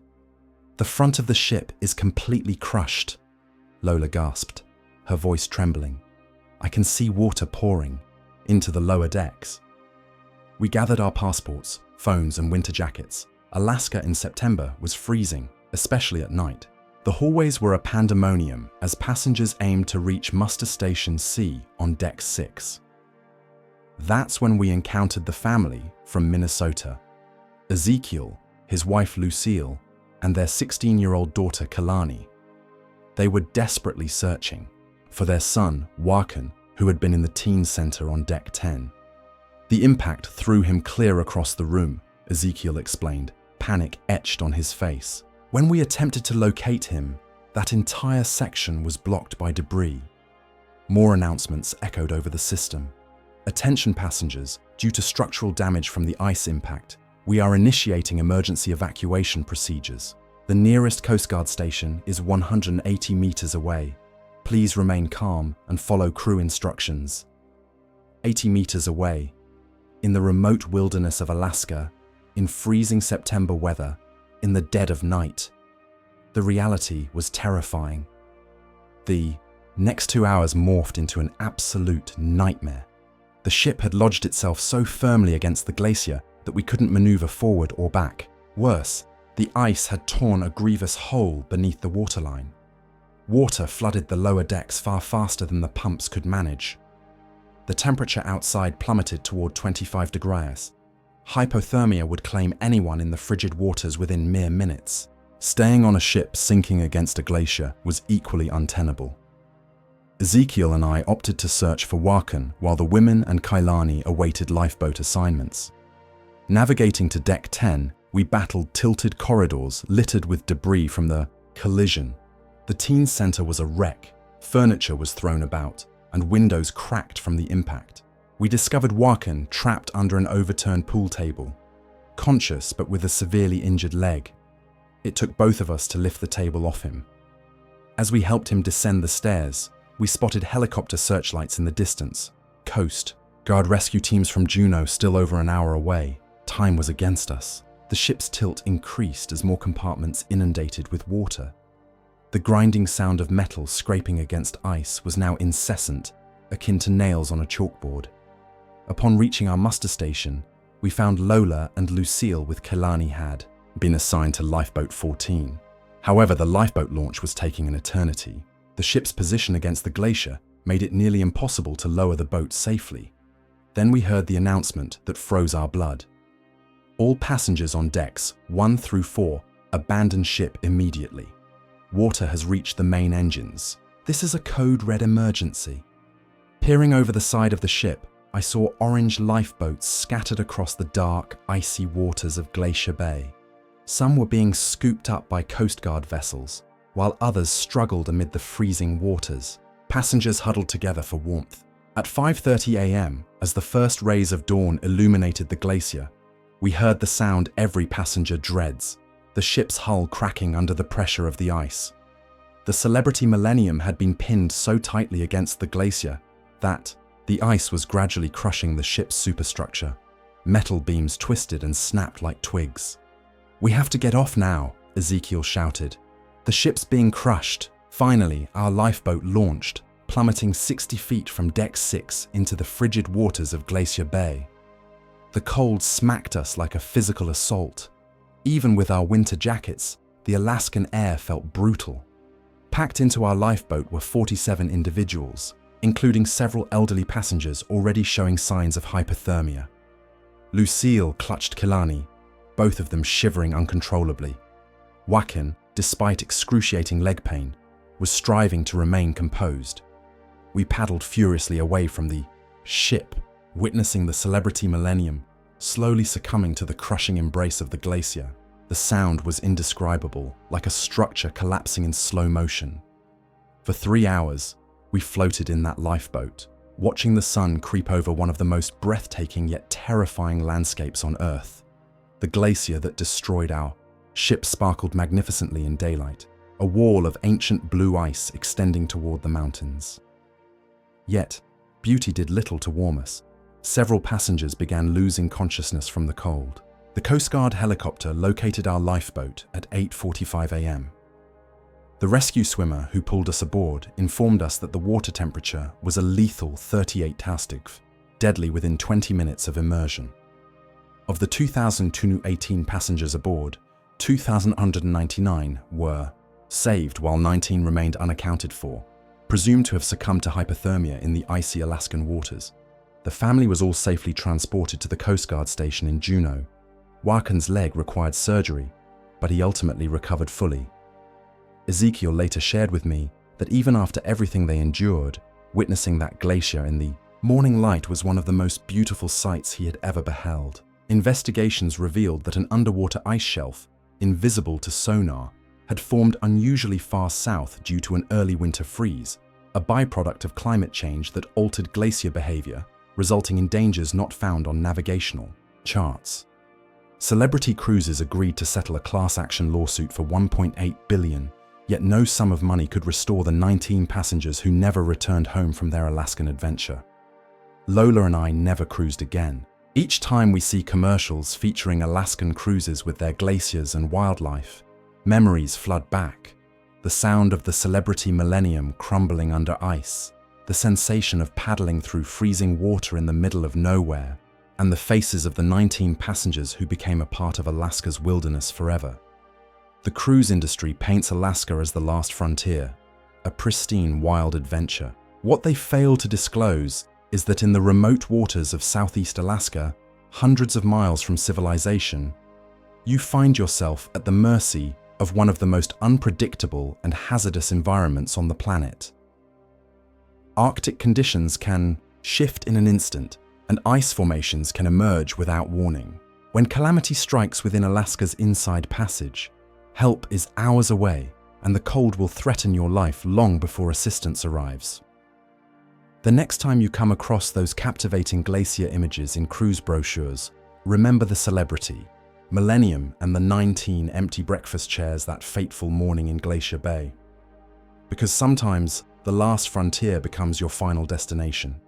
"The front of the ship is completely crushed," Lola gasped, her voice trembling. "I can see water pouring into the lower decks." We gathered our passports, phones, and winter jackets. Alaska in September was freezing, especially at night. The hallways were a pandemonium as passengers aimed to reach Muster Station C on Deck 6. That's when we encountered the family from Minnesota. Ezekiel, his wife Lucille, and their 16-year-old daughter Kalani. They were desperately searching for their son, Wakan, who had been in the teen center on Deck 10. "The impact threw him clear across the room," Ezekiel explained, panic etched on his face. "When we attempted to locate him, that entire section was blocked by debris." More announcements echoed over the system. "Attention passengers, due to structural damage from the ice impact, we are initiating emergency evacuation procedures. The nearest Coast Guard station is 180 meters away. Please remain calm and follow crew instructions." 80 meters away, in the remote wilderness of Alaska, in freezing September weather, in the dead of night. The reality was terrifying. The next 2 hours morphed into an absolute nightmare. The ship had lodged itself so firmly against the glacier that we couldn't maneuver forward or back. Worse, the ice had torn a grievous hole beneath the waterline. Water flooded the lower decks far faster than the pumps could manage. The temperature outside plummeted toward 25 degrees. Hypothermia would claim anyone in the frigid waters within mere minutes. Staying on a ship sinking against a glacier was equally untenable. Ezekiel and I opted to search for Wakan while the women and Kailani awaited lifeboat assignments. Navigating to Deck 10, we battled tilted corridors littered with debris from the collision. The teen center was a wreck, furniture was thrown about, and windows cracked from the impact. We discovered Joaquin trapped under an overturned pool table, conscious but with a severely injured leg. It took both of us to lift the table off him. As we helped him descend the stairs, we spotted helicopter searchlights in the distance. Coast Guard rescue teams from Juneau still over an hour away. Time was against us. The ship's tilt increased as more compartments inundated with water. The grinding sound of metal scraping against ice was now incessant, akin to nails on a chalkboard. Upon reaching our muster station, we found Lola and Lucille with Kelani had been assigned to Lifeboat 14. However, the lifeboat launch was taking an eternity. The ship's position against the glacier made it nearly impossible to lower the boat safely. Then we heard the announcement that froze our blood. All passengers on decks 1 through 4 abandon ship immediately. Water has reached the main engines. This is a code red emergency. Peering over the side of the ship, I saw orange lifeboats scattered across the dark, icy waters of Glacier Bay. Some were being scooped up by Coast Guard vessels, while others struggled amid the freezing waters. Passengers huddled together for warmth. At 5:30 a.m., as the first rays of dawn illuminated the glacier, we heard the sound every passenger dreads, the ship's hull cracking under the pressure of the ice. The Celebrity Millennium had been pinned so tightly against the glacier that the ice was gradually crushing the ship's superstructure. Metal beams twisted and snapped like twigs. "We have to get off now," Ezekiel shouted. "The ship's being crushed." Finally, our lifeboat launched, plummeting 60 feet from Deck 6 into the frigid waters of Glacier Bay. The cold smacked us like a physical assault. Even with our winter jackets, the Alaskan air felt brutal. Packed into our lifeboat were 47 individuals, including several elderly passengers already showing signs of hypothermia. Lucille clutched Kelani, both of them shivering uncontrollably. Joaquin, despite excruciating leg pain, was striving to remain composed. We paddled furiously away from the ship, witnessing the Celebrity Millennium slowly succumbing to the crushing embrace of the glacier. The sound was indescribable, like a structure collapsing in slow motion. For 3 hours, we floated in that lifeboat, watching the sun creep over one of the most breathtaking yet terrifying landscapes on Earth. The glacier that destroyed our ship sparkled magnificently in daylight, a wall of ancient blue ice extending toward the mountains. Yet, beauty did little to warm us. Several passengers began losing consciousness from the cold. The Coast Guard helicopter located our lifeboat at 8:45 a.m. The rescue swimmer who pulled us aboard informed us that the water temperature was a lethal 38 Taustig, deadly within 20 minutes of immersion. Of the 2,218 passengers aboard, 2,199 were saved while 19 remained unaccounted for, presumed to have succumbed to hypothermia in the icy Alaskan waters. The family was all safely transported to the Coast Guard station in Juneau. Joaquin's leg required surgery, but he ultimately recovered fully. Ezekiel later shared with me that even after everything they endured, witnessing that glacier in the morning light was one of the most beautiful sights he had ever beheld. Investigations revealed that an underwater ice shelf, invisible to sonar, had formed unusually far south due to an early winter freeze, a byproduct of climate change that altered glacier behavior, resulting in dangers not found on navigational charts. Celebrity Cruises agreed to settle a class action lawsuit for $1.8 billion, yet no sum of money could restore the 19 passengers who never returned home from their Alaskan adventure. Lola and I never cruised again. Each time we see commercials featuring Alaskan cruises with their glaciers and wildlife, memories flood back. The sound of the Celebrity Millennium crumbling under ice, the sensation of paddling through freezing water in the middle of nowhere, and the faces of the 19 passengers who became a part of Alaska's wilderness forever. The cruise industry paints Alaska as the last frontier, a pristine wild adventure. What they fail to disclose is that in the remote waters of Southeast Alaska, hundreds of miles from civilization, you find yourself at the mercy of one of the most unpredictable and hazardous environments on the planet. Arctic conditions can shift in an instant, and ice formations can emerge without warning. When calamity strikes within Alaska's Inside Passage, help is hours away, and the cold will threaten your life long before assistance arrives. The next time you come across those captivating glacier images in cruise brochures, remember the celebrity, Millennium, and the 19 empty breakfast chairs that fateful morning in Glacier Bay. Because sometimes, the last frontier becomes your final destination.